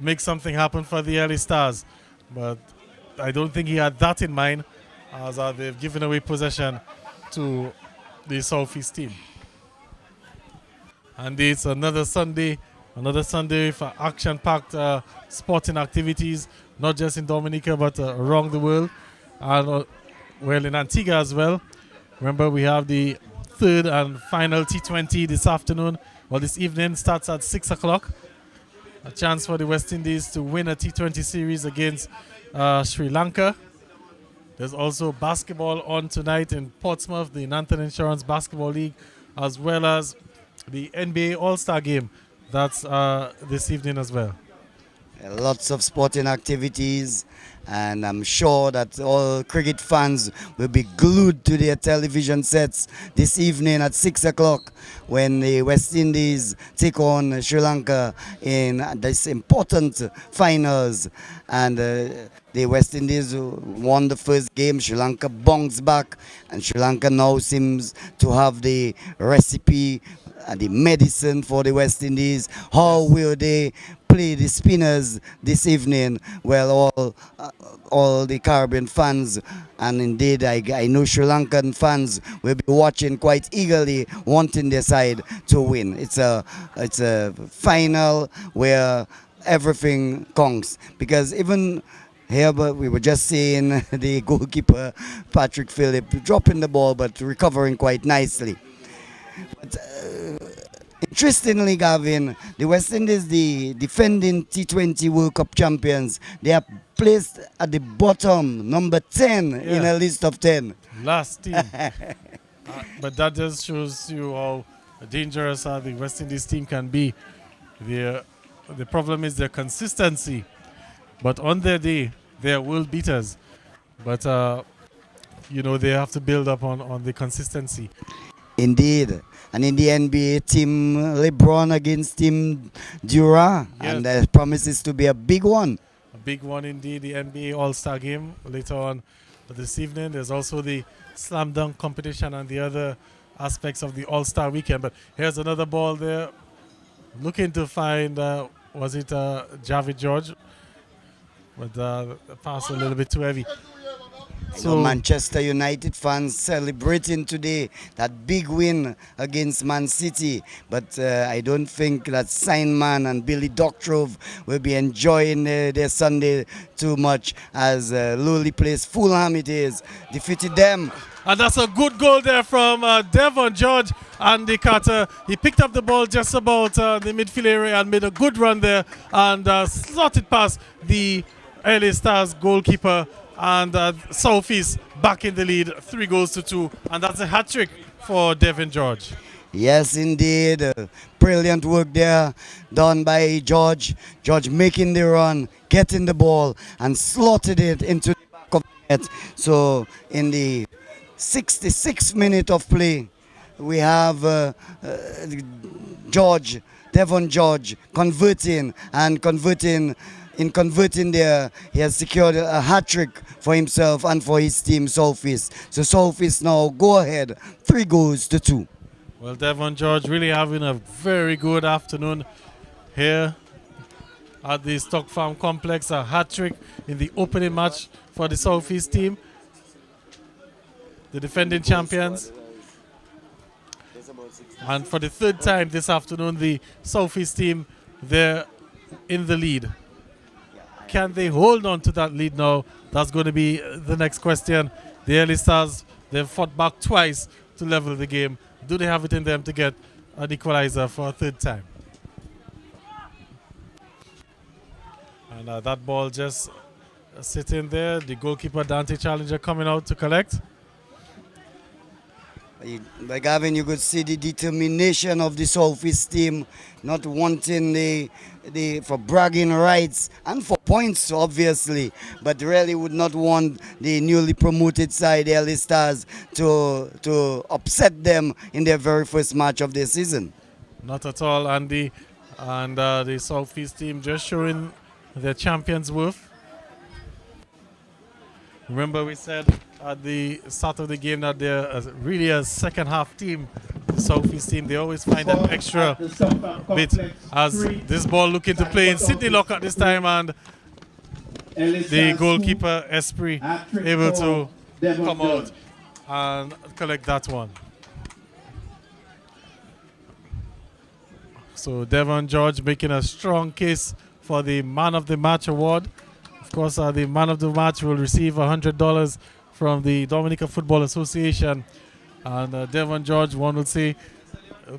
make something happen for the early stars. But I don't think he had that in mind, as they've given away possession to the Southeast team. And it's another Sunday for action-packed sporting activities, not just in Dominica but around the world. And well, in Antigua as well. Remember, we have the third and final T20 this afternoon. Well, this evening starts at 6 o'clock. A chance for the West Indies to win a T20 series against Sri Lanka. There's also basketball on tonight in Portsmouth, the Nanton Insurance Basketball League, as well as the NBA All-Star Game. That's this evening as well. Lots of sporting activities, and I'm sure that all cricket fans will be glued to their television sets this evening at 6 o'clock when the West Indies take on Sri Lanka in this important finals. And the West Indies won the first game. Sri Lanka bounced back, and Sri Lanka now seems to have the recipe, the medicine for the West Indies. How will they play the spinners this evening? Well, all the Caribbean fans, and indeed I know Sri Lankan fans, will be watching quite eagerly, wanting their side to win. It's a final where everything counts, because even here, but we were just seeing the goalkeeper Patrick Phillip dropping the ball but recovering quite nicely. But, interestingly, Gavin, the West Indies, the defending T20 World Cup champions, they are placed at the bottom, number 10 in a list of 10. Last team. But that just shows you how dangerous the West Indies team can be. The problem is their consistency. But on their day, they are world beaters. But, you know, they have to build up on the consistency. Indeed. And in the NBA, Team LeBron against Team Durant. Yes. And that promises to be a big one. A big one indeed, the NBA All-Star Game later on this evening. There's also the slam dunk competition and the other aspects of the All-Star weekend. But here's another ball there. Looking to find, was it Javid George? But the pass a little bit too heavy. So Manchester United fans celebrating today that big win against Man City, but I don't think that Signman and Billy Doctrove will be enjoying their Sunday too much, as lowly placed Fulham it is defeated them. And that's a good goal there from Devon George. Andy Carter, he picked up the ball just about the midfield area and made a good run there and slotted past the LA Stars goalkeeper. And Southeast back in the lead, 3-2, and that's a hat-trick for Devon George. Yes, indeed. Brilliant work there done by George. George making the run, getting the ball, and slotted it into the back of the net. So in the 66th minute of play, we have Devon George converting there, he has secured a hat-trick for himself and for his team, Southeast. So Southeast now go ahead, 3-2. Well, Devon George really having a very good afternoon here at the Stock Farm Complex. A hat-trick in the opening match for the Southeast team, the defending champions. And for the third time this afternoon, the Southeast team, they're in the lead. can they hold on to that lead now? That's going to be the next question. The Early Stars, they've fought back twice to level the game. Do they have it in them to get an equalizer for a third time? And that ball just sitting there. The goalkeeper, Dante Challenger, coming out to collect. By Gavin, you could see the determination of the Southeast team, not wanting the for bragging rights and for points, obviously, but really would not want the newly promoted side, the Early Stars, to upset them in their very first match of the season. Not at all, Andy. And the Southeast team just showing their champions' worth. Remember, we said at the start of the game that they're really a second half team. The Southeast team, they always find that extra bit. As this ball looking to play in Sydney Lock at this time, and the goalkeeper Esprit able to come out and collect that one. So Devon George making a strong case for the Man of the Match award. Of course, the Man of the Match will receive $100 from the Dominica Football Association. And Devon George, one would say,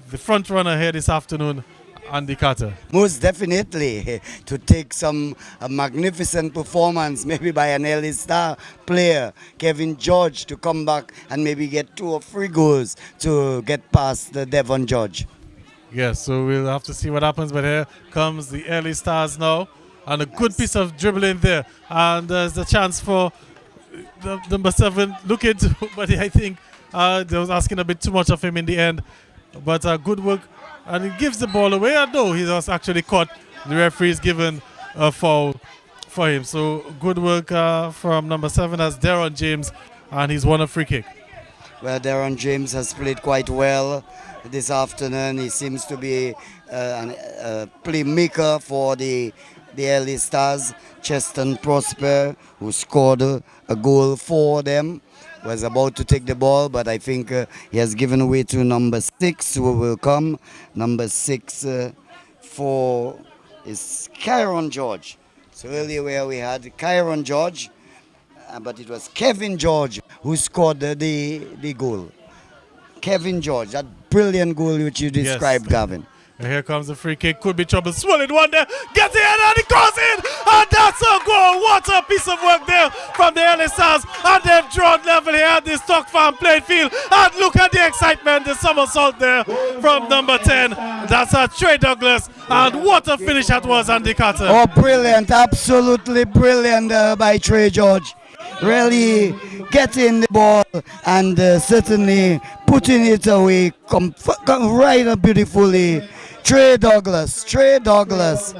the front runner here this afternoon, Andy Carter. Most definitely, to take a magnificent performance, maybe by an Early Star player, Kevin George, to come back and maybe get 2 or 3 goals to get past the Devon George. Yes, so we'll have to see what happens, but here comes the Early Stars now. And a good piece of dribbling there. And there's the chance for the number 7 looking to, but I think they was asking a bit too much of him in the end. But good work. And he gives the ball away. I know he was actually caught. The referee's given a foul for him. So good work from number 7 as Darren James. And he's won a free kick. Well, Darren James has played quite well this afternoon. He seems to be a playmaker for the Early Stars. Cheston Prosper, who scored a goal for them, was about to take the ball, but I think he has given away to number 6, who will come. Number 6 for is Kyron George. So earlier where we had Kyron George, but it was Kevin George who scored the goal. Kevin George, that brilliant goal which you described, yes. Gavin. And here comes the free kick. Could be trouble. Swirling one there. Gets it and it goes in. And that's a goal. What a piece of work there from the Early Stars. And they've drawn level here at the Stock Farm playing field. And look at the excitement. The somersault there from number 10. That's a Trey Douglas. And what a finish that was, Andy Carter. Oh, brilliant. Absolutely brilliant by Trey George. Really getting the ball and certainly putting it away right up beautifully. Trey Douglas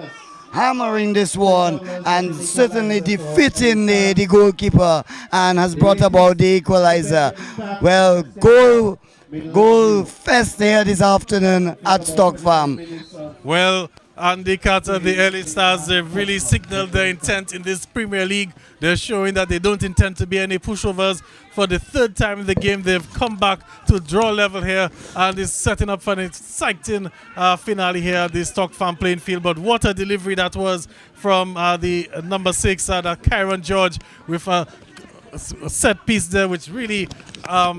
hammering this one and certainly defeating the goalkeeper and has brought about the equalizer. Well, goal fest here this afternoon at Stock Farm. Well, Andy Carter, the Early Stars, they've really signaled their intent in this Premier League. They're showing that they don't intend to be any pushovers. For the 3rd time in the game, they've come back to draw level here and is setting up for an exciting finale here at the Stock Farm playing field. But what a delivery that was from the number 6, Kyron George, with a set piece there, which really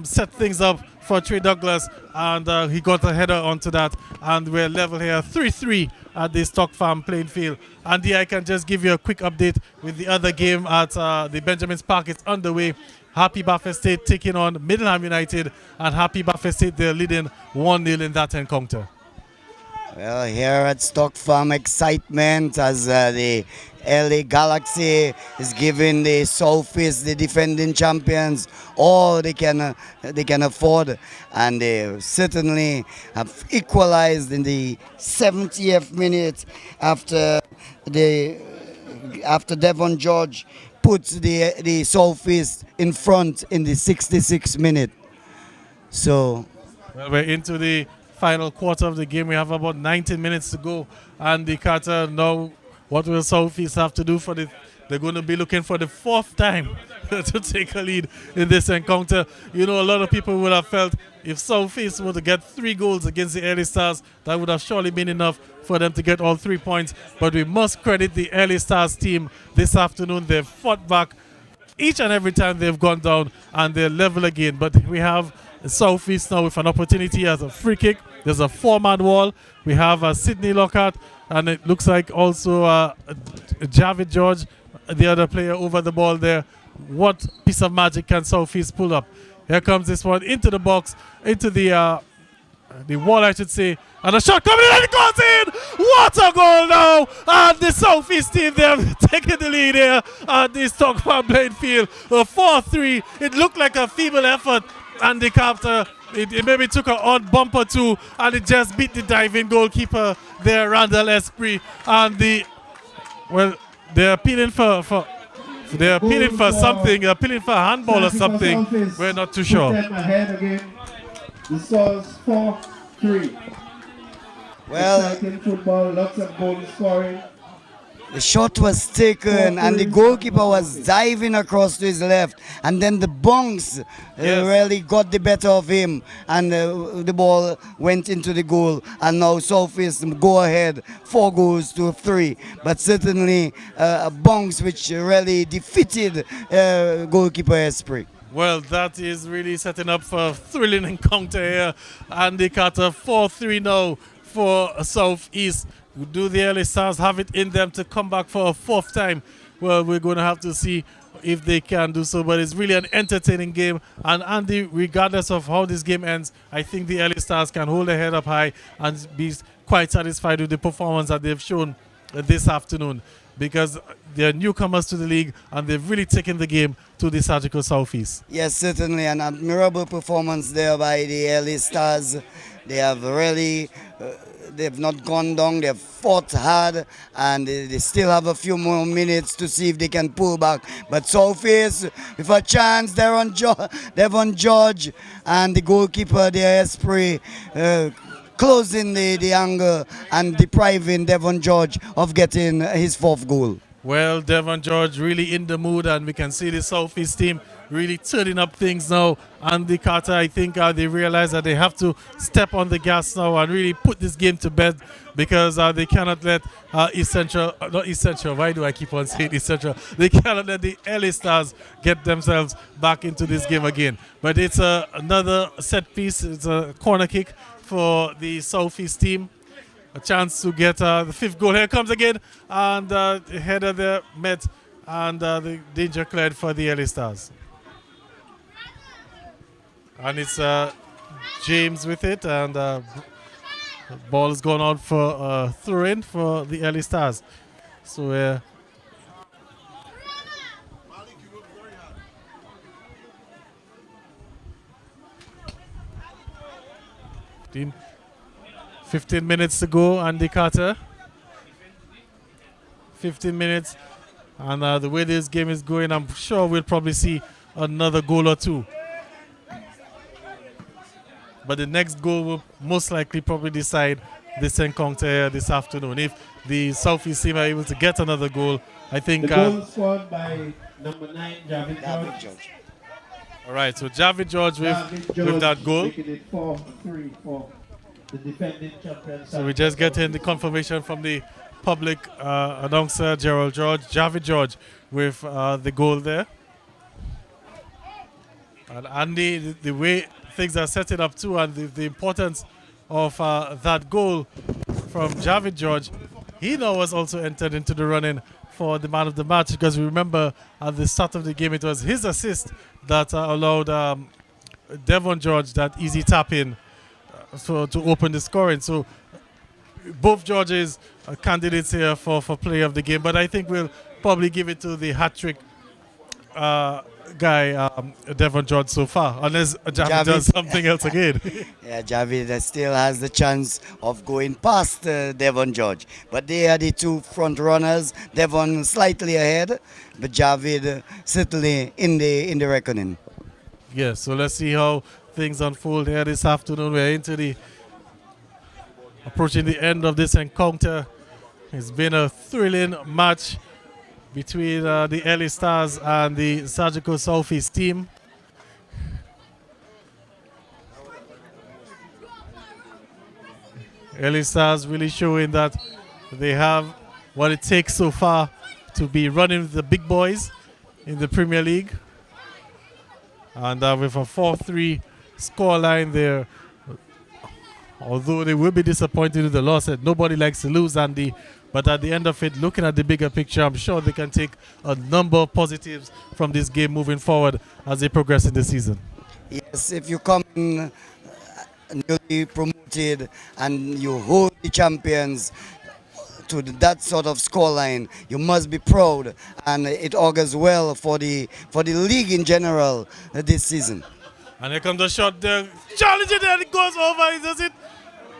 set things up for Trey Douglas, and he got a header onto that, and we're level here 3-3 at the Stock Farm playing field. Andy, I can just give you a quick update with the other game at the Benjamin's Park. It's underway. Happy Buffett State taking on Middleham United, and Happy Buffett State, they're leading 1-0 in that encounter. Well, here at Stock Farm, excitement as the LA Galaxy is giving the Southeast, the defending champions, all they can afford, and they certainly have equalized in the 70th minute after Devon George puts the Southeast in front in the 66th minute. So, well, we're into the final quarter of the game. We have about 19 minutes to go. Andy Carter, now what will Southeast have to do for the They're going to be looking for the 4th time to take a lead in this encounter. You know, a lot of people would have felt if Southeast were to get 3 goals against the Early Stars, that would have surely been enough for them to get all 3 points. But we must credit the Early Stars team this afternoon. They've fought back each and every time they've gone down, and they're level again. But we have Southeast now with an opportunity as a free kick. There's a 4-man wall. We have Sydney Lockhart, and it looks like also Javid George, the other player over the ball there. What piece of magic can Southeast pull up? Here comes this one into the box, into the wall, I should say. And a shot coming in, and it goes in! What a goal now! And the Southeast team, they have taken the lead here at the Stockman Blaine Field. 4-3. It looked like a feeble effort, and the captor, it maybe took an odd bump or two, and it just beat the diving goalkeeper there, Randall Esprit. And they're appealing for something, appealing for a handball or something. We're not too sure. The score is 4-3. Well, exciting football, lots of goal scoring. the shot was taken and the goalkeeper was diving across to his left, and then the bunks really got the better of him, and the ball went into the goal, and now Southeast go ahead 4 goals to 3. But certainly bunks which really defeated goalkeeper Esprit. Well, that is really setting up for a thrilling encounter here. Andy Carter 4-3 now for Southeast. Do the Early Stars have it in them to come back for a 4th time? Well, we're going to have to see if they can do so, but it's really an entertaining game. And Andy, regardless of how this game ends, I think the Early Stars can hold their head up high and be quite satisfied with the performance that they've shown this afternoon, because they're newcomers to the league and they've really taken the game to the Surgical Southeast. Yes, certainly an admirable performance there by the Early Stars. They have really, they've not gone down, they've fought hard, and they still have a few more minutes to see if they can pull back. But Southeast, with a chance, Devon George and the goalkeeper there, Esprit, closing the angle and depriving Devon George of getting his 4th goal. Well, Devon George really in the mood, and we can see the Southeast team really turning up things now. Andy Carter, I think they realize that they have to step on the gas now and really put this game to bed, because they cannot let why do I keep on saying Essential? They cannot let the Early Stars get themselves back into this game again. But it's another set piece. It's a corner kick for the Southeast team. A chance to get the 5th goal. Here comes again, and the header there met, and the danger cleared for the Early Stars. And it's James with it, and the ball is going out for throw-in for the Early Stars. So 15 minutes to go, Andy Carter. 15 minutes. And the way this game is going, I'm sure we'll probably see another goal or 2. But the next goal will most likely probably decide this encounter this afternoon. If the Southeast team are able to get another goal, I think... The goal scored by number 9, Javid George. All right, so Javid George with that goal. Making it 4-3 for the defending champions. So we just get in the confirmation from the public announcer, Gerald George, Javid George with the goal there. And Andy, the way things are setting up too, and the importance of that goal from Javid George, he now was also entered into the running for the man of the match, because we remember at the start of the game it was his assist that allowed Devon George that easy tap in to open the scoring. So both Georges are candidates here for player of the game, but I think we'll probably give it to the hat-trick guy, Devon George, so far, unless Javid does something else again. Yeah, Javid still has the chance of going past Devon George. But they are the 2 front runners. Devon slightly ahead, but Javid certainly in the reckoning. Yeah, so let's see how things unfold here this afternoon. We're approaching the end of this encounter. It's been a thrilling match. between the LA Stars and the Surgical Southeast team. LA Stars really showing that they have what it takes so far to be running with the big boys in the Premier League. And with a 4-3 scoreline there, although they will be disappointed with the loss, nobody likes to lose, Andy. But at the end of it, looking at the bigger picture, I'm sure they can take a number of positives from this game moving forward as they progress in the season. Yes, if you come in newly promoted and you hold the champions to that sort of scoreline, you must be proud, and it augurs well for the league in general this season. And here comes the shot there. Challenge it there. It goes over. Does it?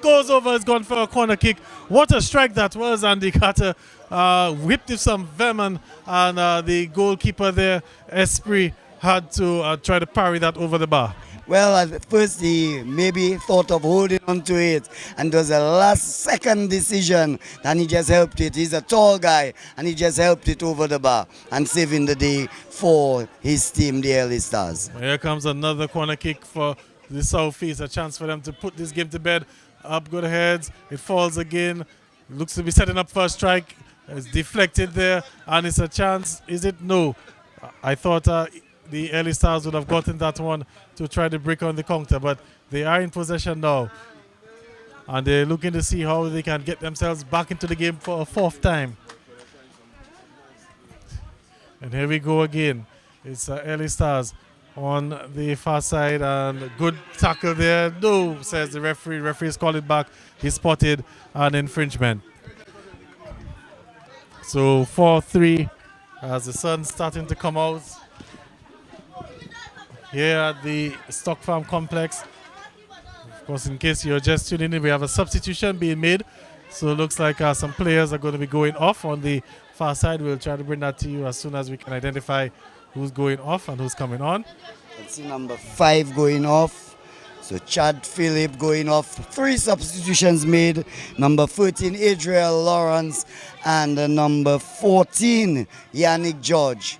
Goes over. It's gone for a corner kick. What a strike that was. Andy Carter whipped with some venom. And the goalkeeper there, Esprit, had to try to parry that over the bar. Well, at first he maybe thought of holding on to it, and it was a last-second decision, and he just helped it. He's a tall guy, and he just helped it over the bar and saving the day for his team, the LA Stars. Here comes another corner kick for the Southeast, a chance for them to put this game to bed. Up good heads, it falls again. Looks to be setting up for a strike. It's deflected there, and it's a chance. Is it? No. I thought the LA Stars would have gotten that one to try to break on the counter, but they are in possession now. And they're looking to see how they can get themselves back into the game for a fourth time. And here we go again. It's LA Stars on the far side, and good tackle there. No, says the referee. Referee's called it back. He spotted an infringement. So 4-3 as the sun's starting to come out here at the Stock Farm Complex. Of course, in case you're just tuning in, we have a substitution being made. So it looks like some players are going to be going off on the far side. We'll try to bring that to you as soon as we can identify who's going off and who's coming on. Let's see number 5 going off. So Chad Phillip going off. 3 substitutions made. Number 13, Adriel Lawrence, and number 14, Yannick George.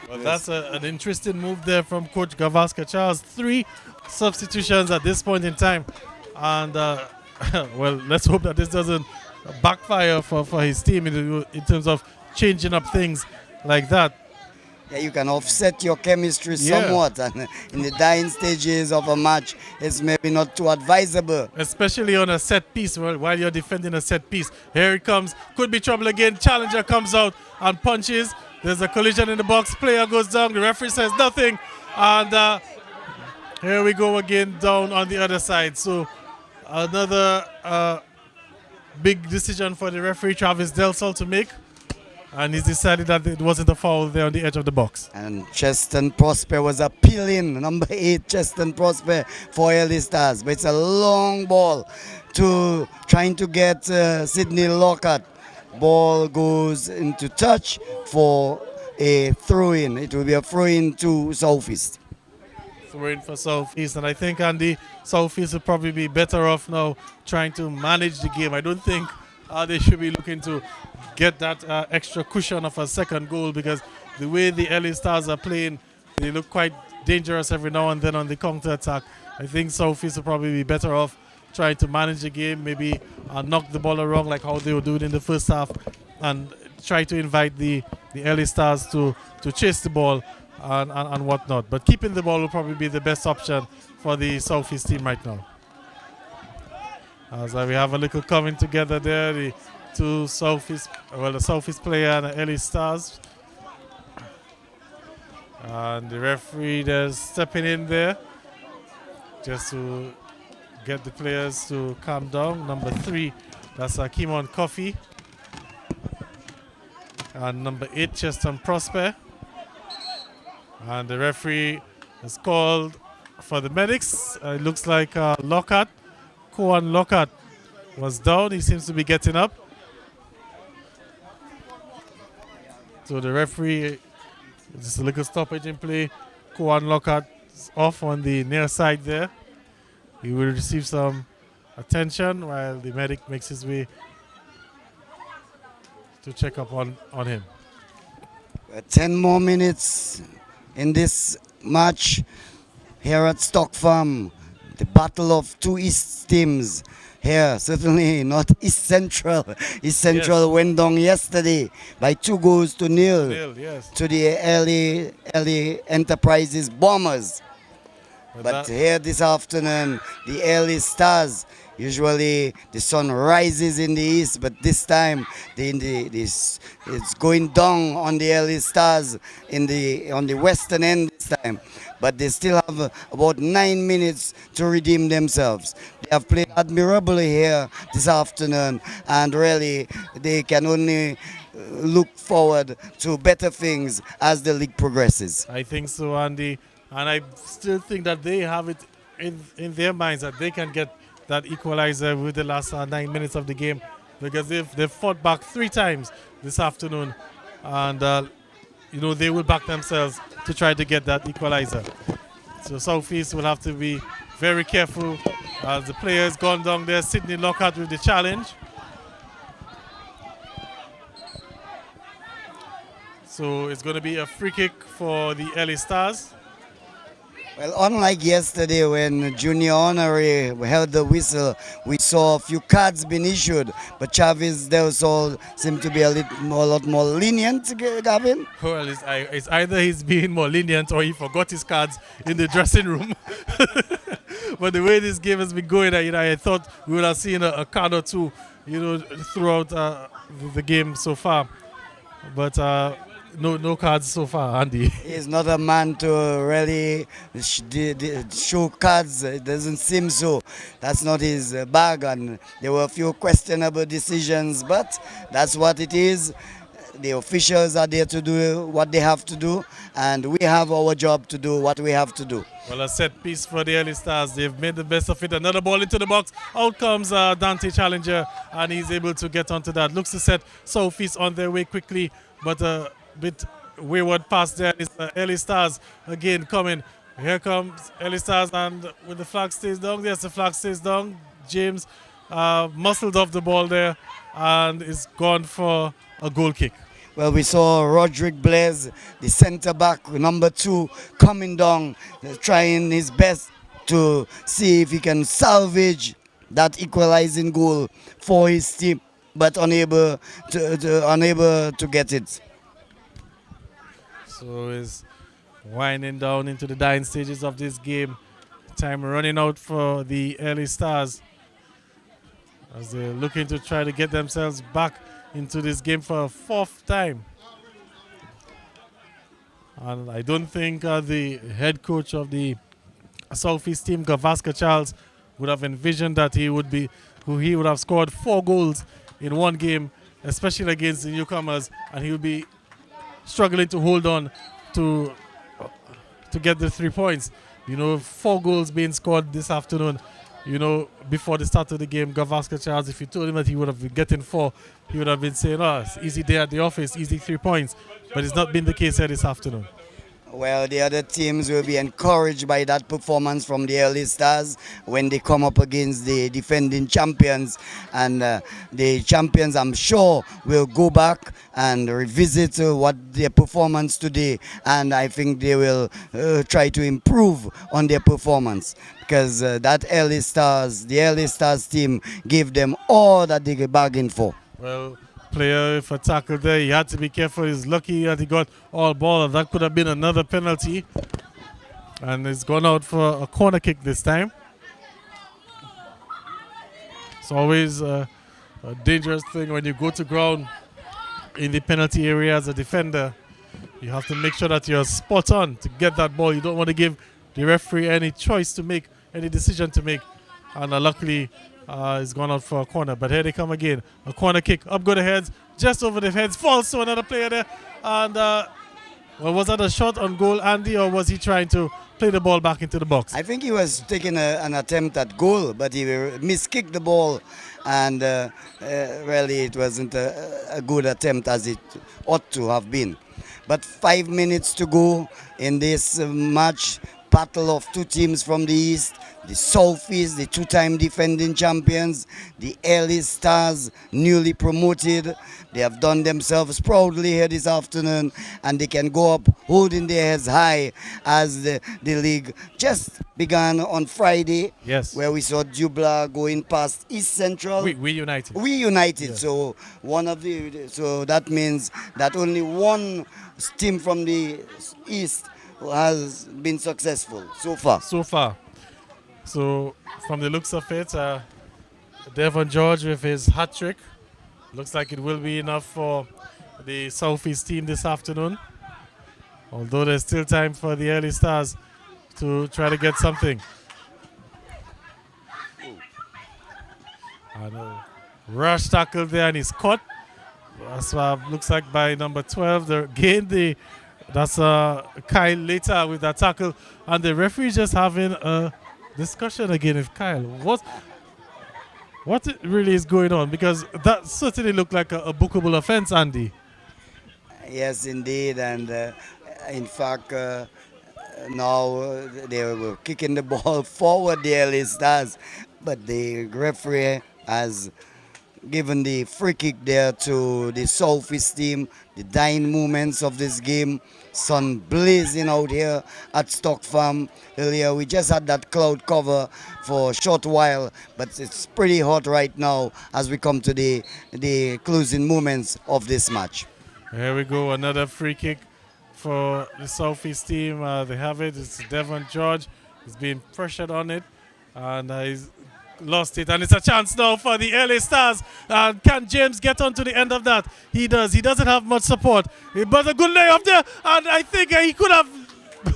Well, that's an interesting move there from Coach Gavaskar Charles. 3 substitutions at this point in time. And, well, let's hope that this doesn't backfire for his team in terms of changing up things like that. Yeah, you can offset your chemistry somewhat, and in the dying stages of a match, it's maybe not too advisable. Especially on a set piece, while you're defending a set piece. Here it comes, could be trouble again. Challenger comes out and punches. There's a collision in the box, player goes down, the referee says nothing, and here we go again down on the other side. So another big decision for the referee, Travis Delsol, to make. And he's decided that it wasn't a foul there on the edge of the box. And Cheston Prosper was appealing, number 8, Cheston Prosper for LA Stars. But it's a long ball to trying to get Sidney Lockhart. Ball goes into touch for a throw-in. It will be a throw-in to Southeast. Throw-in for Southeast. And I think, Andy, Southeast will probably be better off now trying to manage the game. I don't think they should be looking to get that extra cushion of a second goal, because the way the LA Stars are playing, they look quite dangerous every now and then on the counter-attack. I think Southeast will probably be better off trying to manage the game, maybe knock the ball around like how they were doing in the first half, and try to invite the LA Stars to chase the ball and whatnot. But keeping the ball will probably be the best option for the Southeast team right now. As we have a little coming together there, the two Southeast, well, the Southeast player and the LA Stars. And the referee there's stepping in there just to get the players to calm down. Number 3, that's Kimon Coffey. And number 8, Cheston Prosper. And the referee has called for the medics. It looks like Lockhart, Koan Lockhart, was down. He seems to be getting up. So the referee, just a little stoppage in play. Koan Lockhart is off on the near side there. He will receive some attention while the medic makes his way to check up on him. 10 more minutes in this match here at Stock Farm. The battle of two East teams here. Certainly not East Central. East Central went down yesterday by 2-0 Yes. to the LA Enterprises Bombers. But here this afternoon, the early stars, usually the sun rises in the east, but this time it's going down on the early stars on the western end this time. But they still have about 9 minutes to redeem themselves. They have played admirably here this afternoon, and really they can only look forward to better things as the league progresses. I think so, Andy. And I still think that they have it in their minds that they can get that equalizer with the last 9 minutes of the game, because they've fought back 3 times this afternoon, and they will back themselves to try to get that equalizer. So Southeast will have to be very careful as the players gone down there. Sydney Lockhart with the challenge. So it's going to be a free kick for the LA Stars. Well, unlike yesterday when Junior Honorary held the whistle, we saw a few cards being issued, but Chavez Del Sol seemed to be a lot more lenient, Gavin. Well, it's either he's being more lenient or he forgot his cards in the dressing room. But the way this game has been going, I thought we would have seen a card or two, throughout the game so far. But no cards so far, Andy. He's not a man to really show cards. It doesn't seem so. That's not his bag. And there were a few questionable decisions, but that's what it is. The officials are there to do what they have to do, and we have our job to do what we have to do. Well, a set piece for the early stars. They've made the best of it. Another ball into the box. Out comes Dante Challenger, and he's able to get onto that. Looks to set Southeast on their way quickly, but bit wayward pass there is early stars again coming. Here comes early stars, and when the flag stays down, yes, the flag stays down. James muscled off the ball there and is gone for a goal kick. Well, we saw Roderick Blaise, the centre back, number 2, coming down, trying his best to see if he can salvage that equalizing goal for his team, but unable to get it. So is winding down into the dying stages of this game. Time running out for the early stars as they're looking to try to get themselves back into this game for a 4th time. And I don't think the head coach of the Southeast team, Gavaskar Charles, would have envisioned that he would have scored 4 goals in one game, especially against the newcomers, and he would be struggling to hold on to get the 3 points. 4 goals being scored this afternoon. Before the start of the game, Gavaskar Charles, if you told him that he would have been getting 4, he would have been saying, it's easy day at the office, easy 3 points. But it's not been the case here this afternoon. Well, the other teams will be encouraged by that performance from the early stars when they come up against the defending champions. And the champions, I'm sure, will go back and revisit what their performance today. And I think they will try to improve on their performance, because the early stars team gave them all that they bargained for. Well, player for tackle there, he had to be careful. He's lucky that he got all ball. That could have been another penalty. And it's gone out for a corner kick this time. It's always a dangerous thing when you go to ground in the penalty area as a defender. You have to make sure that you're spot on to get that ball. You don't want to give the referee any choice to make, any decision to make. And luckily, it's gone out for a corner. But here they come again. A corner kick. Up go the heads. Just over the heads. Falls to another player there. And was that a shot on goal, Andy, or was he trying to play the ball back into the box? I think he was taking an attempt at goal, but he miskicked the ball. And really, it wasn't a good attempt as it ought to have been. But 5 minutes to go in this match. battle of two teams from the East, the Southeast, the two-time defending champions, the LA Stars, newly promoted. They have done themselves proudly here this afternoon, and they can go up holding their heads high as the league just began on Friday, Yes. where we saw Dubla going past East Central. We United. We United. Yeah. So so that means that only one team from the East has been successful so far. So far. So from the looks of it, Devon George with his hat trick. Looks like it will be enough for the Southeast team this afternoon. Although there's still time for the early stars to try to get something. And rush tackle there and he's caught. That's looks like by number 12. That's Kyle later with that tackle. And the referee just having a discussion again with Kyle. What really is going on? Because that certainly looked like a bookable offense, Andy. Yes, indeed. And in fact, now they were kicking the ball forward, the LA Stars. But the referee has given the free kick there to the Southeast team. The dying moments of this game. Sun blazing out here at Stock Farm. Earlier we just had that cloud cover for a short while, but it's pretty hot right now as we come to the closing moments of this match. Here we go, another free kick for the Southeast team. They have it. It's Devon George. He's being pressured on it, and he's lost it. And it's a chance now for the LA Stars. Can James get onto the end of that? He does. He doesn't have much support, but a good layup there, and I think he could have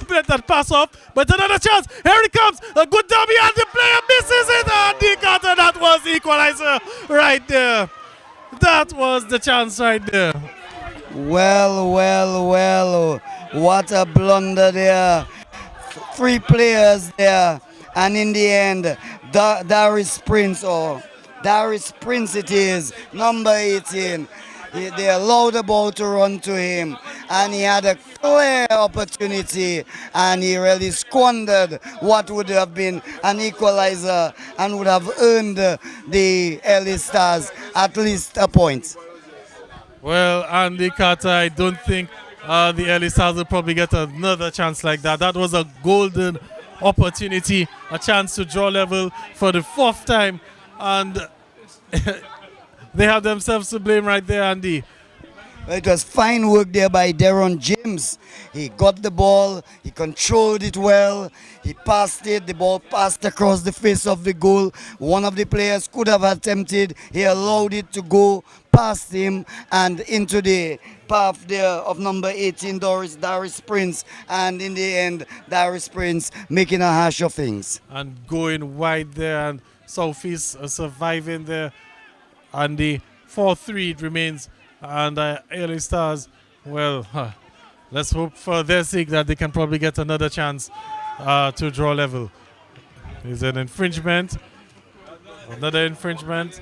let that pass off. But another chance. Here it comes. A good dummy, and the player misses it. And D. Carter, that was the equalizer right there. That was the chance right there. Well, what a blunder there. Three players there, and in the end, Darius Prince it is, number 18. They allowed the ball to run to him, and he had a clear opportunity, and he really squandered what would have been an equalizer and would have earned the LA Stars at least a point. Well, Andy Carter, I don't think the LA Stars will probably get another chance like that. That was a golden opportunity, a chance to draw level for the fourth time, and they have themselves to blame right there, Andy. It was fine work there by Deron James. He got the ball, he controlled it well, he passed it, the ball passed across the face of the goal. One of the players could have attempted, he allowed it to go past him and into the path there of number 18, Darius Prince, and in the end, Darius Prince making a hash of things. And going wide there, and Southeast surviving there, and the 4-3 it remains. And LA Stars, well, let's hope for their sake that they can probably get another chance to draw level. Is an infringement, another infringement.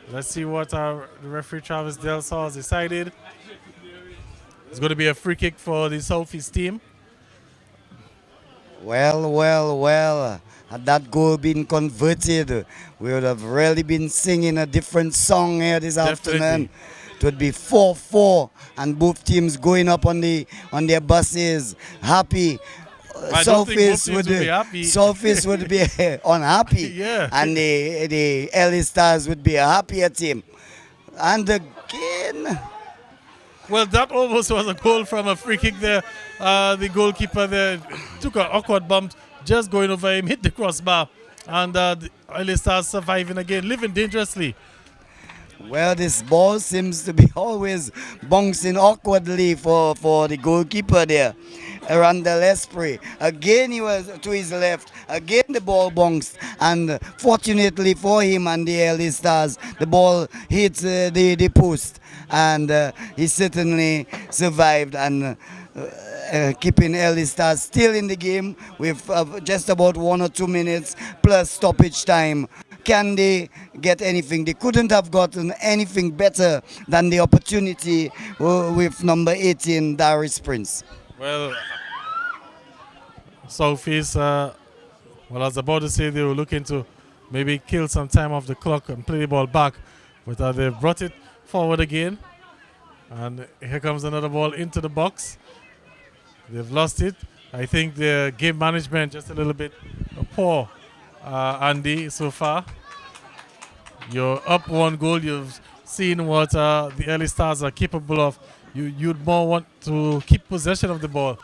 Let's see what the referee Travis Delsall has decided. It's going to be a free kick for the Southeast team. Well, had that goal been converted, we would have really been singing a different song here this afternoon. It would be 4-4, and both teams going up on their buses, happy. Southeast would be happy. Southeast would be unhappy, yeah. And the LA Stars would be a happier team. And again, well, that almost was a goal from a free kick there. The goalkeeper there took an awkward bump, just going over him, hit the crossbar, and the LA Stars surviving again, living dangerously. Well, this ball seems to be always bouncing awkwardly for the goalkeeper there, Randall Esprit. Again, he was to his left. Again, the ball bounced. And fortunately for him and the LA Stars, the ball hit the post. And he certainly survived and keeping LA Stars still in the game with just about 1 or 2 minutes plus stoppage time. Can they get anything? They couldn't have gotten anything better than the opportunity with number 18, Darius Prince. Well, Southeast, well, I was about to say they were looking to maybe kill some time off the clock and play the ball back, but they brought it forward again. And here comes another ball into the box. They've lost it. I think the game management just a little bit poor, Andy, so far. You're up 1 goal. You've seen what the early stars are capable of. You'd more want to keep possession of the ball,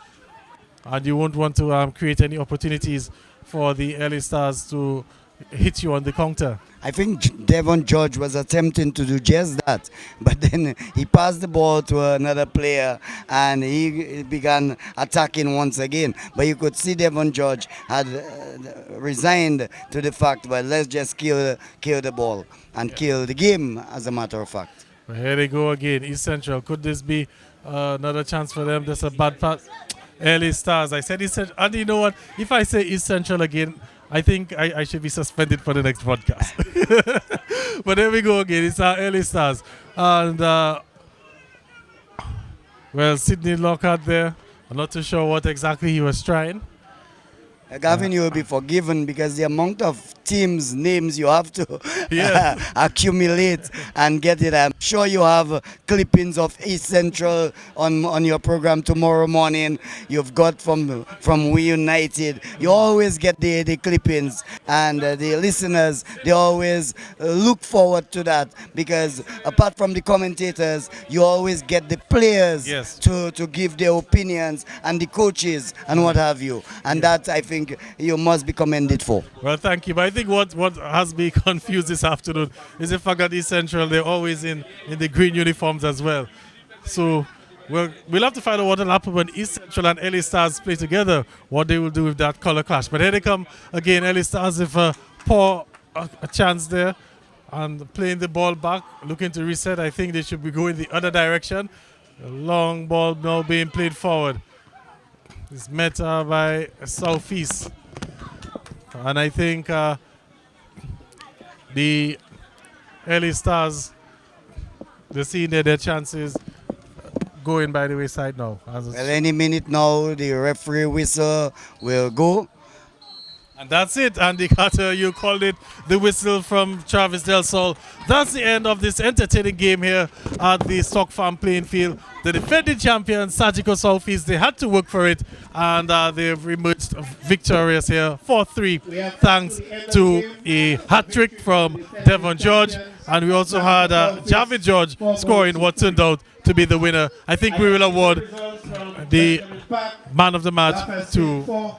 and you won't want to create any opportunities for the early stars to hit you on the counter. I think Devon George was attempting to do just that, but then he passed the ball to another player and he began attacking once again. But you could see Devon George had resigned to the fact, well, let's just kill the ball and kill the game, as a matter of fact. Well, here they go again, East Central. Could this be another chance for them? That's a bad pass. Early stars. I said East Central. And you know what? If I say East Central again, I think I should be suspended for the next podcast. But there we go again. It's our early stars. And, well, Sidney Lockhart there. I'm not too sure what exactly he was trying. Gavin, you will be forgiven because the amount of teams' names you have to accumulate and get it. I'm sure you have clippings of East Central on your program tomorrow morning. You've got from We United. You always get the clippings, and the listeners, they always look forward to that because apart from the commentators, you always get the players to give their opinions and the coaches and what have you. And that, I think, you must be commended for. Well, thank you. But I think what has me confused this afternoon is the fact that East Central, they're always in the green uniforms as well. So we'll have to find out what will happen when East Central and LA Stars play together, what they will do with that color clash. But here they come again, LA Stars with a poor chance there and playing the ball back, looking to reset. I think they should be going the other direction. A long ball now being played forward. It's met by Southeast. And I think the early stars, they're seeing their chances going by the wayside now. Well, any minute now, the referee whistle will go. And that's it, Andy Carter. You called it the whistle from Travis Del Sol. That's the end of this entertaining game here at the Stock Farm playing field. The defending champions, Sagicor Southeast, they had to work for it, and they've emerged victorious here, 4-3, thanks to a hat-trick from Devon George. And we also had Javid George scoring what turned out to be the winner. I think we will award the man of the match to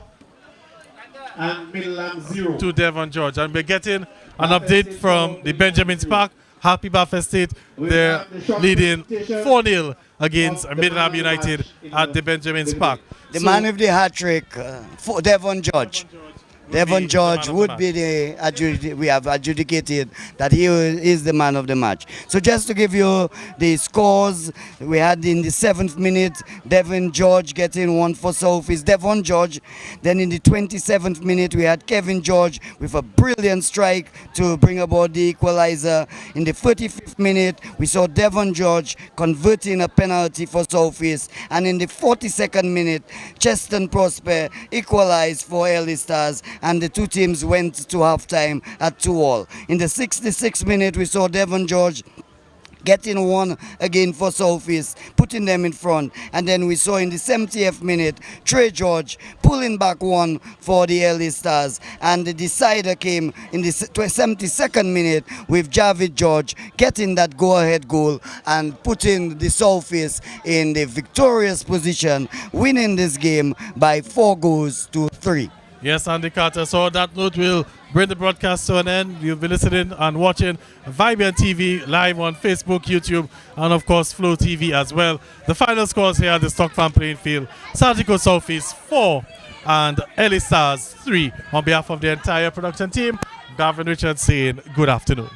Devon George. And we're getting an update from the Benjamin's Park. Happy Bath State. They're leading 4-0 against Midland United at the Benjamin's Park. The man of the hat-trick, Devon George. Devon George would be we have adjudicated that he is the man of the match. So just to give you the scores, we had in the 7th minute, Devon George getting one for Southeast, Devon George. Then in the 27th minute, we had Kevin George with a brilliant strike to bring about the equalizer. In the 35th minute, we saw Devon George converting a penalty for Southeast. And in the 42nd minute, Cheston Prosper equalized for Early Stars, and the two teams went to halftime at 2-2. In the 66th minute, we saw Devon George getting one again for Southeast, putting them in front. And then we saw in the 70th minute, Trey George pulling back one for the Early Stars. And the decider came in the 72nd minute with Javid George getting that go-ahead goal and putting the Southeast in the victorious position, winning this game by 4-3. Yes, Andy Carter. So on that note, we'll bring the broadcast to an end. You'll be listening and watching Vibrant TV live on Facebook, YouTube, and of course Flow TV as well. The final scores here at the Stock Farm playing field: Sagicor Southeast 4 and Early Stars 3. On behalf of the entire production team, Gavin Richards saying good afternoon.